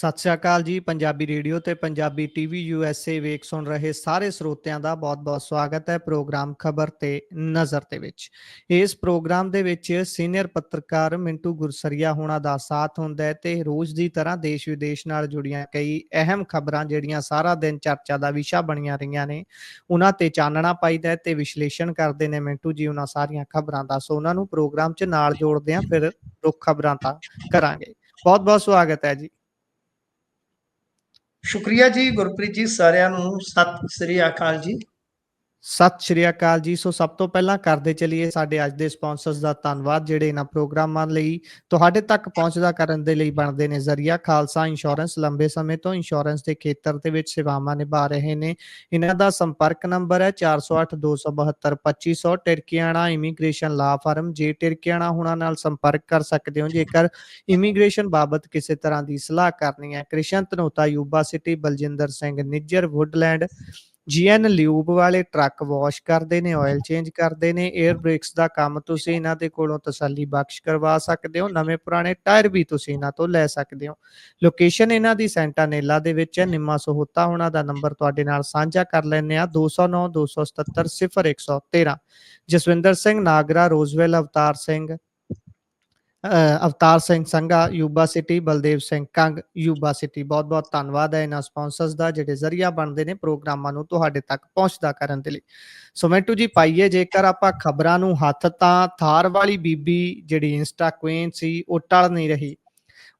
ਸਤਿ ਸ਼੍ਰੀ ਅਕਾਲ ਜੀ। ਪੰਜਾਬੀ ਰੇਡੀਓ ਤੇ ਪੰਜਾਬੀ ਟੀਵੀ USA ਵੇਖ ਸੁਣ ਰਹੇ ਸਾਰੇ ਸਰੋਤਿਆਂ ਦਾ ਬਹੁਤ-ਬਹੁਤ ਸਵਾਗਤ ਹੈ ਪ੍ਰੋਗਰਾਮ ਖਬਰ ਤੇ ਨਜ਼ਰ ਦੇ ਵਿੱਚ। ਇਸ ਪ੍ਰੋਗਰਾਮ ਦੇ ਵਿੱਚ ਸੀਨੀਅਰ ਪੱਤਰਕਾਰ ਮਿੰਟੂ ਗੁਰਸਰੀਆ ਹੋਣਾ ਦਾ ਸਾਥ ਹੁੰਦਾ ਹੈ ਤੇ ਰੋਜ਼ ਦੀ ਤਰ੍ਹਾਂ ਦੇਸ਼ ਵਿਦੇਸ਼ ਨਾਲ ਜੁੜੀਆਂ ਕਈ ਅਹਿਮ ਖਬਰਾਂ ਜਿਹੜੀਆਂ ਸਾਰਾ ਦਿਨ ਚਰਚਾ ਦਾ ਵਿਸ਼ਾ ਬਣੀਆਂ ਰਹੀਆਂ ਨੇ, ਉਹਨਾਂ ਤੇ ਚਾਨਣਾ ਪਾਈਦਾ ਹੈ ਤੇ ਵਿਸ਼ਲੇਸ਼ਣ ਕਰਦੇ ਨੇ ਮਿੰਟੂ ਜੀ ਉਹਨਾਂ ਸਾਰੀਆਂ ਖਬਰਾਂ ਦਾ। ਸੋ ਉਹਨਾਂ ਨੂੰ ਪ੍ਰੋਗਰਾਮ 'ਚ ਨਾਲ ਜੋੜਦੇ ਹਾਂ, ਫਿਰ ਰੁੱਖ ਖਬਰਾਂ ਤਾਂ ਕਰਾਂਗੇ। ਬਹੁਤ-ਬਹੁਤ ਸਵਾਗਤ ਹੈ ਜੀ। ਸ਼ੁਕਰੀਆ ਜੀ ਗੁਰਪ੍ਰੀਤ ਜੀ, ਸਾਰਿਆਂ ਨੂੰ ਸਤਿ ਸ੍ਰੀ ਅਕਾਲ ਜੀ। ਸਤਿ ਸ਼੍ਰੀ ਅਕਾਲ ਜੀ। ਸੋ ਸਭ ਤੋਂ ਪਹਿਲਾਂ ਕਰਦੇ ਚਲੀਏ ਸਾਡੇ ਅੱਜ ਦੇ ਸਪਾਂਸਰਸ ਦਾ ਧੰਨਵਾਦ, ਜਿਹੜੇ ਇਹਨਾਂ ਪ੍ਰੋਗਰਾਮਾਂ ਲਈ ਤੁਹਾਡੇ ਤੱਕ ਪਹੁੰਚਦਾ ਕਰਨ ਦੇ ਲਈ ਬਣਦੇ ਨੇ ਜ਼ਰੀਆ। ਖਾਲਸਾ ਇੰਸ਼ੋਰੈਂਸ ਲੰਬੇ ਸਮੇਂ ਤੋਂ ਇੰਸ਼ੋਰੈਂਸ ਦੇ ਖੇਤਰ ਦੇ ਵਿੱਚ ਸੇਵਾਵਾਂ ਨਿਭਾ ਰਹੇ ਨੇ। ਇਹਨਾਂ ਦਾ ਸੰਪਰਕ ਨੰਬਰ ਹੈ 408-272-2500। ਟਿਰਕੀਆਣਾ ਇਮੀਗ੍ਰੇਸ਼ਨ ਲਾ ਫਰਮ। ਜੇ ਟਿਰਕੀਆਣਾ ਹੁਣਾਂ ਨਾਲ ਸੰਪਰਕ ਕਰ ਸਕਦੇ ਹੋ ਜੇਕਰ ਇਮੀਗ੍ਰੇਸ਼ਨ ਬਾਬਤ ਕਿਸੇ ਤਰ੍ਹਾਂ ਦੀ ਸਲਾਹ ਕਰਨੀ ਹੈ। Krishan Dhanota Yuba City. Baljinder Singh Nijjar Woodland. GN lube ਵਾਲੇ ਟਰੱਕ ਵਾਸ਼ ਕਰਦੇ ਨੇ, ਆਇਲ ਚੇਂਜ ਕਰਦੇ ਨੇ। 에ਅਰ ਬ੍ਰੇਕਸ ਦਾ ਕੰਮ ਤੁਸੀਂ ਇਹਨਾਂ ਦੇ ਕੋਲੋਂ ਤਸੱਲੀ ਬਖਸ਼ ਕਰਵਾ ਸਕਦੇ ਹੋ। ਨਵੇਂ ਪੁਰਾਣੇ ਟਾਇਰ ਵੀ ਤੁਸੀਂ ਇਹਨਾਂ ਤੋਂ ਲੈ ਸਕਦੇ ਹੋ। ਲੋਕੇਸ਼ਨ ਇਹਨਾਂ ਦੀ ਸੈਂਟਾਨੇਲਾ ਦੇ ਵਿੱਚ ਹੈ। ਨਿੰਮਾ ਸਹੋਤਾ ਉਹਨਾਂ ਦਾ ਨੰਬਰ ਤੁਹਾਡੇ ਨਾਲ ਸਾਂਝਾ ਕਰ ਲੈਂਦੇ ਆ, 209-277-0113। Jaswinder Singh Nagra Roswell. Avtar Singh Sangha Yuba City. Baldev Singh Kang Yuba City. ਬਹੁਤ ਬਹੁਤ ਧੰਨਵਾਦ ਹੈ ਇਹਨਾਂ ਸਪਾਂਸਰਸ ਦਾ ਜਿਹੜੇ ਜ਼ਰੀਆ ਬਣਦੇ ਨੇ ਪ੍ਰੋਗਰਾਮਾਂ ਨੂੰ ਤੁਹਾਡੇ ਤੱਕ ਪਹੁੰਚਦਾ ਕਰਨ ਦੇ ਲਈ। ਸੋ ਮਿੰਟੂ ਜੀ, ਪਾਈਏ ਜੇਕਰ ਆਪਾਂ ਖਬਰਾਂ ਨੂੰ ਹੱਥ, ਤਾਂ ਥਾਰ ਵਾਲੀ ਬੀਬੀ ਜਿਹੜੀ ਇੰਸਟਾ ਕੁਈਨ ਸੀ ਉਹ ਟਲ ਨਹੀਂ ਰਹੀ।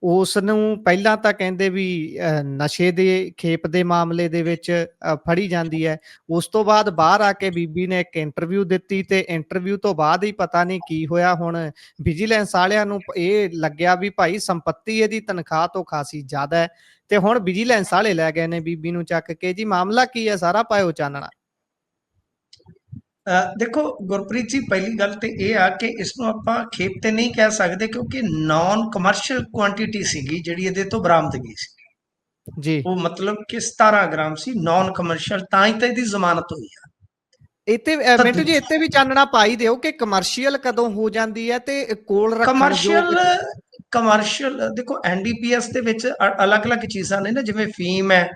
ਉਸ ਨੂੰ ਪਹਿਲਾਂ ਤਾਂ ਕਹਿੰਦੇ ਵੀ ਨਸ਼ੇ ਦੇ ਖੇਪ ਦੇ ਮਾਮਲੇ ਦੇ ਵਿੱਚ ਫੜੀ ਜਾਂਦੀ ਹੈ। ਉਸ ਤੋਂ ਬਾਅਦ ਬਾਹਰ ਆ ਕੇ ਬੀਬੀ ਨੇ ਇੱਕ ਇੰਟਰਵਿਊ ਦਿੱਤੀ ਤੇ ਇੰਟਰਵਿਊ ਤੋਂ ਬਾਅਦ ਹੀ ਪਤਾ ਨਹੀਂ ਕੀ ਹੋਇਆ। ਹੁਣ ਵਿਜੀਲੈਂਸ ਵਾਲਿਆਂ ਨੂੰ ਇਹ ਲੱਗਿਆ ਵੀ ਭਾਈ ਸੰਪੱਤੀ ਇਹਦੀ ਤਨਖਾਹ ਤੋਂ ਖਾਸੀ ਜ਼ਿਆਦਾ ਹੈ ਤੇ ਹੁਣ ਵਿਜੀਲੈਂਸ ਵਾਲੇ ਲੈ ਗਏ ਨੇ ਬੀਬੀ ਨੂੰ ਚੱਕ ਕੇ। ਜੀ ਮਾਮਲਾ ਕੀ ਹੈ ਸਾਰਾ, ਪਾਇਓ ਚਾਨਣਾ। ਦੇਖੋ ਗੁਰਪ੍ਰੀਤ ਜੀ, ਪਹਿਲੀ ਗੱਲ ਤੇ ਇਹ ਆ ਕਿ ਇਸ ਨੂੰ ਆਪਾਂ ਖੇਪ ਤੇ ਨਹੀਂ ਕਹਿ ਸਕਦੇ, ਕਿਉਂਕਿ ਨਾਨ ਕਮਰਸ਼ੀਅਲ ਕੁਆਂਟੀਟੀ ਸੀਗੀ ਜਿਹੜੀ ਇਹਦੇ ਤੋਂ ਬਰਾਮਦਗੀ ਸੀ ਜੀ। ਉਹ ਮਤਲਬ ਕਿ 17 ਗ੍ਰਾਮ ਸੀ, ਨਾਨ ਕਮਰਸ਼ੀਅਲ, ਤਾਂ ਹੀ ਤਾਂ ਇਹਦੀ ਜ਼ਮਾਨਤ ਹੋਈ ਆ। ਇੱਥੇ ਮਿੰਟੂ ਜੀ ਇੱਥੇ ਵੀ ਚਾਨਣਾ ਪਾਈ ਦਿਓ ਕਿ ਕਮਰਸ਼ੀਅਲ ਕਦੋਂ ਹੋ ਜਾਂਦੀ ਹੈ ਤੇ ਕੋਲ ਰੱਖਣ ਯੋਗ। ਕਮਰਸ਼ੀਅਲ ਦੇਖੋ NDPS ਦੇ ਵਿੱਚ ਅਲੱਗ-ਅਲੱਗ ਚੀਜ਼ਾਂ ਨੇ ਨਾ, ਜਿਵੇਂ ਫੀਮ ਹੈ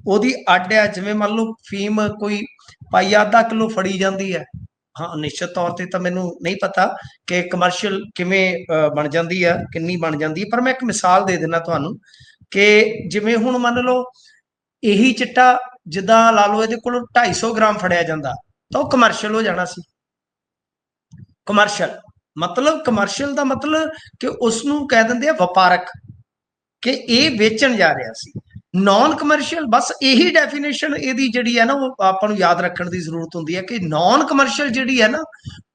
ਉਹਦੀ ਅੱਡ ਹੈ। ਜਿਵੇਂ ਮੰਨ ਲਓ ਫੀਮ ਕੋਈ ਪਾਈਆ ਅੱਧਾ ਕਿਲੋ ਫੜੀ ਜਾਂਦੀ ਹੈ, ਹਾਂ ਨਿਸ਼ਚਿਤ ਤੌਰ ਤੇ ਤਾਂ ਮੈਨੂੰ ਨਹੀਂ ਪਤਾ ਕਿ ਕਮਰਸ਼ੀਅਲ ਕਿਵੇਂ ਬਣ ਜਾਂਦੀ ਹੈ, ਕਿੰਨੀ ਬਣ ਜਾਂਦੀ ਹੈ। ਪਰ ਮੈਂ ਇੱਕ ਮਿਸਾਲ ਦੇ ਦਿੰਦਾ ਤੁਹਾਨੂੰ ਕਿ ਜਿਵੇਂ ਹੁਣ ਮੰਨ ਲਓ ਇਹੀ ਚਿੱਟਾ ਜਿੱਦਾਂ ਲਾ ਲਓ ਇਹਦੇ ਕੋਲ 250 ਗ੍ਰਾਮ ਫੜਿਆ ਜਾਂਦਾ ਤਾਂ ਉਹ ਕਮਰਸ਼ੀਅਲ ਹੋ ਜਾਣਾ ਸੀ। ਕਮਰਸ਼ੀਅਲ ਦਾ ਮਤਲਬ ਕਿ ਉਸ ਨੂੰ ਕਹਿ ਦਿੰਦੇ ਆ ਵਪਾਰਕ, ਕਿ ਇਹ ਵੇਚਣ ਜਾ ਰਿਹਾ ਸੀ। ਨਾਨ ਕਮਰਸ਼ੀਅਲ ਬਸ ਇਹੀ ਡੈਫੀਨੇਸ਼ਨ ਇਹਦੀ ਜਿਹੜੀ ਹੈ ਨਾ ਉਹ ਆਪਾਂ ਨੂੰ ਯਾਦ ਰੱਖਣ ਦੀ ਜ਼ਰੂਰਤ ਹੁੰਦੀ ਹੈ ਕਿ ਨਾਨ ਕਮਰਸ਼ੀਅਲ ਜਿਹੜੀ ਹੈ ਨਾ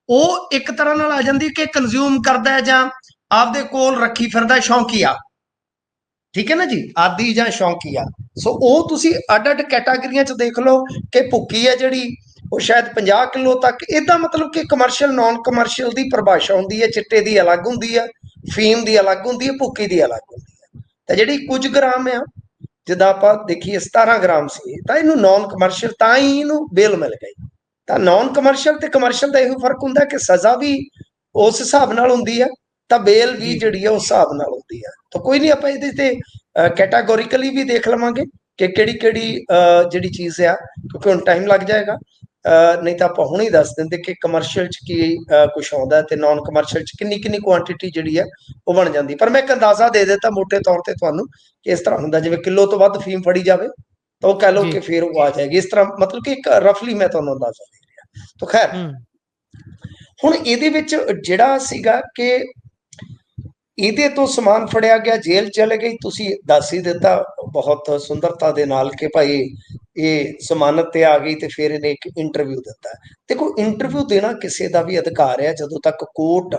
ਉਹ ਇੱਕ ਤਰ੍ਹਾਂ ਨਾਲ ਆ ਜਾਂਦੀ ਕਿ ਕੰਜ਼ਿਊਮ ਕਰਦਾ ਹੈ ਜਾਂ ਆਪਦੇ ਕੋਲ ਰੱਖੀ ਫਿਰਦਾ ਸ਼ੌਂਕੀਆ, ਠੀਕ ਹੈ ਨਾ ਜੀ, ਆਦੀ ਜਾਂ ਸ਼ੌਂਕੀਆ। ਸੋ ਉਹ ਤੁਸੀਂ ਅੱਡ-ਅੱਡ ਕੈਟਾਗਰੀਆਂ 'ਚ ਦੇਖ ਲਓ ਕਿ ਭੁੱਕੀ ਹੈ ਜਿਹੜੀ ਉਹ ਸ਼ਾਇਦ 50 ਕਿਲੋ ਤੱਕ। ਇਹਦਾ ਮਤਲਬ ਕਿ ਕਮਰਸ਼ੀਅਲ ਨਾਨ ਕਮਰਸ਼ੀਅਲ ਦੀ ਪਰਿਭਾਸ਼ਾ ਹੁੰਦੀ ਹੈ। ਚਿੱਟੇ ਦੀ ਅਲੱਗ ਹੁੰਦੀ ਹੈ, ਫੀਮ ਦੀ ਅਲੱਗ ਹੁੰਦੀ ਹੈ, ਭੁੱਕੀ ਦੀ ਅਲੱਗ ਹੁੰਦੀ ਹੈ। ਤਾਂ ਜਿਹੜੀ ਕੁਝ ਗ੍ਰਾਮ ਆ, ਜਿੱਦਾਂ ਆਪਾਂ ਦੇਖੀਏ 17 ਗ੍ਰਾਮ ਸੀ, ਤਾਂ ਇਹਨੂੰ ਨਾਨ ਕਮਰਸ਼ੀਅਲ, ਤਾਂ ਹੀ ਇਹਨੂੰ ਬੇਲ ਮਿਲ ਗਈ। ਤਾਂ ਨਾਨ ਕਮਰਸ਼ੀਅਲ ਤੇ ਕਮਰਸ਼ੀਅਲ ਦਾ ਇਹੋ ਫਰਕ ਹੁੰਦਾ ਕਿ ਸਜ਼ਾ ਵੀ ਉਸ ਹਿਸਾਬ ਨਾਲ ਹੁੰਦੀ ਹੈ ਤਾਂ ਬੇਲ ਵੀ ਜਿਹੜੀ ਹੈ ਉਸ ਹਿਸਾਬ ਨਾਲ ਹੁੰਦੀ ਹੈ। ਤਾਂ ਕੋਈ ਨਹੀਂ, ਆਪਾਂ ਇਹਦੇ ਤੇ ਕੈਟਾਗੋਰੀਕਲੀ ਵੀ ਦੇਖ ਲਵਾਂਗੇ ਕਿ ਕਿਹੜੀ ਕਿਹੜੀ ਜਿਹੜੀ ਚੀਜ਼ ਆ, ਕਿਉਂਕਿ ਹੁਣ ਟਾਈਮ ਲੱਗ ਜਾਏਗਾ। ਨਹੀਂ ਤਾਂ ਆਪਾਂ ਹੁਣ ਹੀ ਦੱਸ ਦਿੰਦੇ ਕਿ ਕਮਰਸ਼ੀਅਲ 'ਚ ਕੀ ਕੁਛ ਆਉਂਦਾ ਤੇ ਨਾਨ ਕਮਰਸ਼ੀਅਲ 'ਚ ਕਿੰਨੀ ਕਿੰਨੀ ਕੁਆਂਟੀਟੀ ਜਿਹੜੀ ਹੈ ਉਹ ਬਣ ਜਾਂਦੀ। ਪਰ ਮੈਂ ਇੱਕ ਅੰਦਾਜ਼ਾ ਦੇ ਦਿੱਤਾ ਮੋਟੇ ਤੌਰ ਤੇ ਤੁਹਾਨੂੰ ਕਿ ਇਸ ਤਰ੍ਹਾਂ ਹੁੰਦਾ, ਜਿਵੇਂ ਕਿਲੋ ਤੋਂ ਵੱਧ ਫੀਮ ਫੜੀ ਜਾਵੇ ਤਾਂ ਉਹ ਕਹਿ ਲਓ ਕਿ ਫਿਰ ਉਹ ਆ ਜਾਏਗੀ। ਇਸ ਤਰ੍ਹਾਂ ਮਤਲਬ ਕਿ ਇੱਕ ਰਫਲੀ ਮੈਂ ਤੁਹਾਨੂੰ ਅੰਦਾਜ਼ਾ ਦੇ ਰਿਹਾ। ਤਾਂ ਖੈਰ ਹੁਣ ਇਹਦੇ ਵਿੱਚ ਜਿਹੜਾ ਸੀਗਾ ਕਿ ਇਹਦੇ ਤੋਂ ਸਮਾਨ ਫੜਿਆ ਗਿਆ, ਜੇਲ੍ਹ ਚਲੇ ਗਈ। ਤੁਸੀਂ ਦੱਸ ਹੀ ਦਿੱਤਾ ਬਹੁਤ ਸੁੰਦਰਤਾ ਦੇ ਨਾਲ ਕਿ ਭਾਈ ਇਹ ਜ਼ਮਾਨਤ ਤੇ ਆ ਗਈ ਤੇ ਫਿਰ ਇਹਨੇ ਇੱਕ ਇੰਟਰਵਿਊ ਦਿੱਤਾ। ਦੇਖੋ, ਇੰਟਰਵਿਊ ਦੇਣਾ ਕਿਸੇ ਦਾ ਵੀ ਅਧਿਕਾਰ ਹੈ ਜਦੋਂ ਤੱਕ ਕੋਰਟ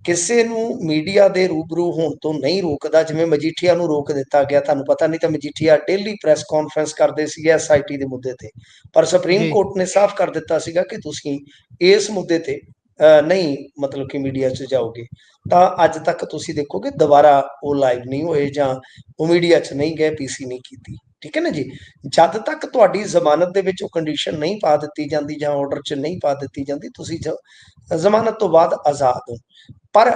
ਕਿਸੇ ਨੂੰ ਮੀਡੀਆ ਦੇ ਰੂਬਰੂ ਹੋਣ ਤੋਂ ਨਹੀਂ ਰੋਕਦਾ। ਜਿਵੇਂ ਮਜੀਠੀਆ ਨੂੰ ਰੋਕ ਦਿੱਤਾ ਗਿਆ, ਤੁਹਾਨੂੰ ਪਤਾ ਨਹੀਂ ਤਾਂ ਮਜੀਠੀਆ ਡੇਲੀ ਪ੍ਰੈਸ ਕਾਨਫਰੰਸ ਕਰਦੇ ਸੀਗੇ SIT ਦੇ ਮੁੱਦੇ ਤੇ, ਪਰ ਸੁਪਰੀਮ ਕੋਰਟ ਨੇ ਸਾਫ਼ ਕਰ ਦਿੱਤਾ ਸੀਗਾ ਕਿ ਤੁਸੀਂ ਇਸ ਮੁੱਦੇ ਤੇ ਨਹੀਂ ਮਤਲਬ ਕਿ ਮੀਡੀਆ 'ਚ ਜਾਓਗੇ। ਤਾਂ ਅੱਜ ਤੱਕ ਤੁਸੀਂ ਦੇਖੋਗੇ ਦੁਬਾਰਾ ਉਹ ਲਾਈਵ ਨਹੀਂ ਹੋਏ ਜਾਂ ਉਹ ਮੀਡੀਆ 'ਚ ਨਹੀਂ ਗਏ, PC ਨਹੀਂ ਕੀਤੀ, ਠੀਕ ਹੈ ਨਾ ਜੀ। ਜਦ ਤੱਕ ਤੁਹਾਡੀ ਜ਼ਮਾਨਤ ਦੇ ਵਿੱਚ ਉਹ ਕੰਡੀਸ਼ਨ ਨਹੀਂ ਪਾ ਦਿੱਤੀ ਜਾਂਦੀ ਜਾਂ ਆਰਡਰ 'ਚ ਨਹੀਂ ਪਾ ਦਿੱਤੀ ਜਾਂਦੀ, ਤੁਸੀਂ ਜ਼ਮਾਨਤ ਤੋਂ ਬਾਅਦ ਆਜ਼ਾਦ ਹੋ। ਪਰ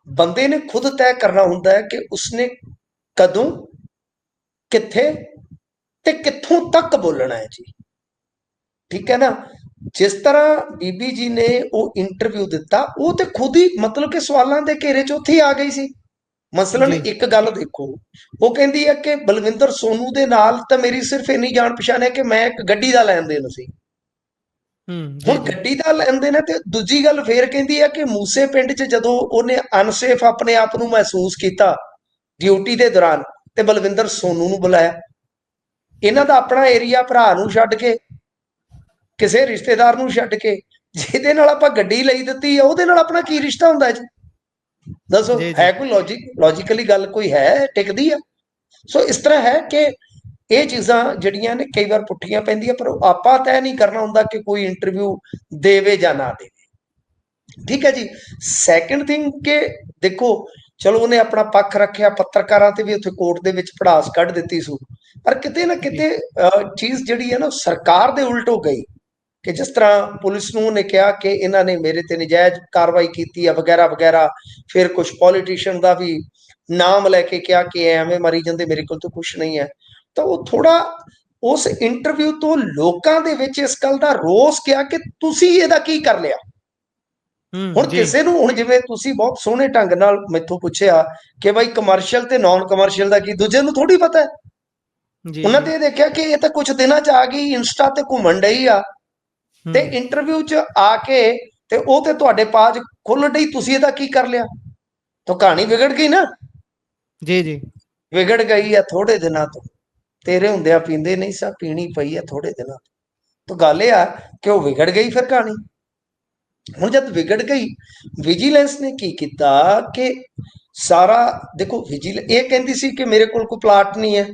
ਬੰਦੇ ਨੇ ਖੁਦ ਤੈਅ ਕਰਨਾ ਹੁੰਦਾ ਹੈ ਕਿ ਉਸਨੇ ਕਦੋਂ ਕਿੱਥੇ ਤੇ ਕਿੱਥੋਂ ਤੱਕ ਬੋਲਣਾ ਹੈ ਜੀ। ਠੀਕ ਹੈ ਨਾ। ਜਿਸ ਤਰ੍ਹਾਂ ਬੀਬੀ ਜੀ ਨੇ ਉਹ ਇੰਟਰਵਿਊ ਦਿੱਤਾ, ਉਹ ਤੇ ਖੁਦ ਹੀ ਮਤਲਬ ਕਿ ਸਵਾਲਾਂ ਦੇ ਘੇਰੇ 'ਚ ਉੱਥੇ ਹੀ ਆ ਗਈ ਸੀ। ਮਸਲਨ ਜੀ ਇੱਕ ਗੱਲ ਦੇਖੋ, ਉਹ ਕਹਿੰਦੀ ਹੈ ਕਿ ਬਲਵਿੰਦਰ ਸੋਨੂ ਦੇ ਨਾਲ ਤਾਂ ਮੇਰੀ ਸਿਰਫ ਇੰਨੀ ਜਾਣ ਪਛਾਣ ਹੈ ਕਿ ਮੈਂ ਇੱਕ ਗੱਡੀ ਦਾ ਲੈਣ ਦੇਣ ਸੀ। ਜੀ ਹੁਣ ਜੀ ਗੱਡੀ ਦਾ ਲੈਣ ਦੇਣ ਹੈ, ਤੇ ਦੂਜੀ ਗੱਲ ਫੇਰ ਕਹਿੰਦੀ ਹੈ ਕਿ ਮੂਸੇ ਪਿੰਡ 'ਚ ਜਦੋਂ ਉਹਨੇ ਅਨਸੇਫ ਆਪਣੇ ਆਪ ਨੂੰ ਮਹਿਸੂਸ ਕੀਤਾ ਡਿਊਟੀ ਦੇ ਦੌਰਾਨ, ਤੇ ਬਲਵਿੰਦਰ ਸੋਨੂ ਨੂੰ ਬੁਲਾਇਆ। ਇਹਨਾਂ ਦਾ ਆਪਣਾ ਏਰੀਆ, ਭਰਾ ਨੂੰ ਛੱਡ ਕੇ, ਕਿਸੇ ਰਿਸ਼ਤੇਦਾਰ ਨੂੰ ਛੱਡ ਕੇ, ਜਿਹਦੇ ਨਾਲ ਆਪਾਂ ਗੱਡੀ ਲਈ ਦਿੱਤੀ ਹੈ ਉਹਦੇ ਨਾਲ ਆਪਣਾ ਕੀ ਰਿਸ਼ਤਾ ਹੁੰਦਾ ਜੀ? ਦੱਸੋ, ਜੀ ਜੀ ਹੈ ਕੋਈ ਲੌਜੀਕਲੀ ਗੱਲ ਕੋਈ ਹੈ ਟਿਕਦੀ ਆ? ਸੋ ਇਸ ਤਰ੍ਹਾਂ ਹੈ ਕਿ ਇਹ ਚੀਜ਼ਾਂ ਜਿਹੜੀਆਂ ਨੇ ਕਈ ਵਾਰ ਪੁੱਠੀਆਂ ਪੈਂਦੀਆਂ, ਪਰ ਆਪਾਂ ਤੈਅ ਨਹੀਂ ਕਰਨਾ ਹੁੰਦਾ ਕਿ ਕੋਈ ਇੰਟਰਵਿਊ ਦੇਵੇ ਜਾਂ ਨਾ ਦੇਵੇ। ਠੀਕ ਹੈ ਜੀ। ਸੈਕੰਡ ਥਿੰਗ ਕਿ ਦੇਖੋ, ਚਲੋ ਉਹਨੇ ਆਪਣਾ ਪੱਖ ਰੱਖਿਆ, ਪੱਤਰਕਾਰਾਂ ਤੇ ਵੀ ਉੱਥੇ ਕੋਰਟ ਦੇ ਵਿੱਚ ਭੜਾਸ ਕੱਢ ਦਿੱਤੀ ਸੀ, ਪਰ ਕਿਤੇ ਨਾ ਜੀ ਕਿਤੇ ਚੀਜ਼ ਜਿਹੜੀ ਹੈ ਨਾ ਸਰਕਾਰ ਦੇ ਉਲਟ ਹੋ ਗਈ। ਕਿ ਜਿਸ ਤਰ੍ਹਾਂ ਪੁਲਿਸ ਨੂੰ ਉਹਨੇ ਕਿਹਾ ਕਿ ਇਹਨਾਂ ਨੇ ਮੇਰੇ ਤੇ ਨਜਾਇਜ਼ ਕਾਰਵਾਈ ਕੀਤੀ ਹੈ ਵਗੈਰਾ ਵਗੈਰਾ, ਫਿਰ ਕੁਝ ਪੋਲੀਟੀਸ਼ੀਅਨ ਦਾ ਵੀ ਨਾਮ ਲੈ ਕੇ ਕਿਹਾ ਕਿ ਐਵੇਂ ਮਰੀ ਜਾਂਦੇ, ਮੇਰੇ ਕੋਲ ਤਾਂ ਕੁਝ ਨਹੀਂ ਹੈ। ਤਾਂ ਉਹ ਥੋੜਾ ਉਸ ਇੰਟਰਵਿਊ ਤੋਂ ਲੋਕਾਂ ਦੇ ਵਿੱਚ ਇਸ ਗੱਲ ਦਾ ਰੋਸ ਕਿਹਾ ਕਿ ਤੁਸੀਂ ਇਹਦਾ ਕੀ ਕਰ ਲਿਆ। ਹੁਣ ਜੀ ਕਿਸੇ ਨੂੰ, ਹੁਣ ਜਿਵੇਂ ਤੁਸੀਂ ਬਹੁਤ ਸੋਹਣੇ ਢੰਗ ਨਾਲ ਮੈਥੋਂ ਪੁੱਛਿਆ ਕਿ ਬਾਈ ਕਮਰਸ਼ੀਅਲ ਤੇ ਨਾਨ ਕਮਰਸ਼ੀਅਲ ਦਾ ਕੀ, ਦੂਜੇ ਨੂੰ ਥੋੜੀ ਪਤਾ ਹੈ। ਜੀ ਉਹਨਾਂ ਜੀ ਤੇ ਦੇਖਿਆ ਕਿ ਇਹ ਤਾਂ ਕੁਝ ਦਿਨਾਂ 'ਚ ਆ ਗਈ, ਇੰਸਟਾ ਤੇ ਘੁੰਮਣ ਡਈ ਆ, ਤੇ ਇੰਟਰਵਿਊ 'ਚ ਆ ਕੇ ਤੇ ਉਹ ਤੇ ਤੁਹਾਡੇ ਪਾਜ ਖੁੱਲ ਡਈ, ਤੁਸੀਂ ਇਹਦਾ ਕੀ ਕਰ ਲਿਆ? ਤਾਂ ਕਹਾਣੀ ਵਿਗੜ ਗਈ ਨਾ। ਜੀ ਜੀ ਵਿਗੜ ਗਈ ਆ ਥੋੜੇ ਦਿਨਾਂ ਤੋਂ, ਤੇਰੇ ਹੁੰਦਿਆਂ ਪੀਂਦੇ ਨਹੀਂ ਸਾ, ਪੀਣੀ ਪਈ ਆ ਥੋੜੇ ਦਿਨਾਂ ਤੋਂ। ਗੱਲ ਇਹ ਆ ਕਿ ਉਹ ਵਿਗੜ ਗਈ ਫਿਰ ਕਹਾਣੀ। ਹੁਣ ਜਦ ਵਿਗੜ ਗਈ, ਵਿਜੀਲੈਂਸ ਨੇ ਕੀ ਕੀਤਾ ਕਿ ਸਾਰਾ ਦੇਖੋ, ਇਹ ਕਹਿੰਦੀ ਸੀ ਕਿ ਮੇਰੇ ਕੋਲ ਕੋਈ ਪਲਾਟ ਨਹੀਂ ਹੈ।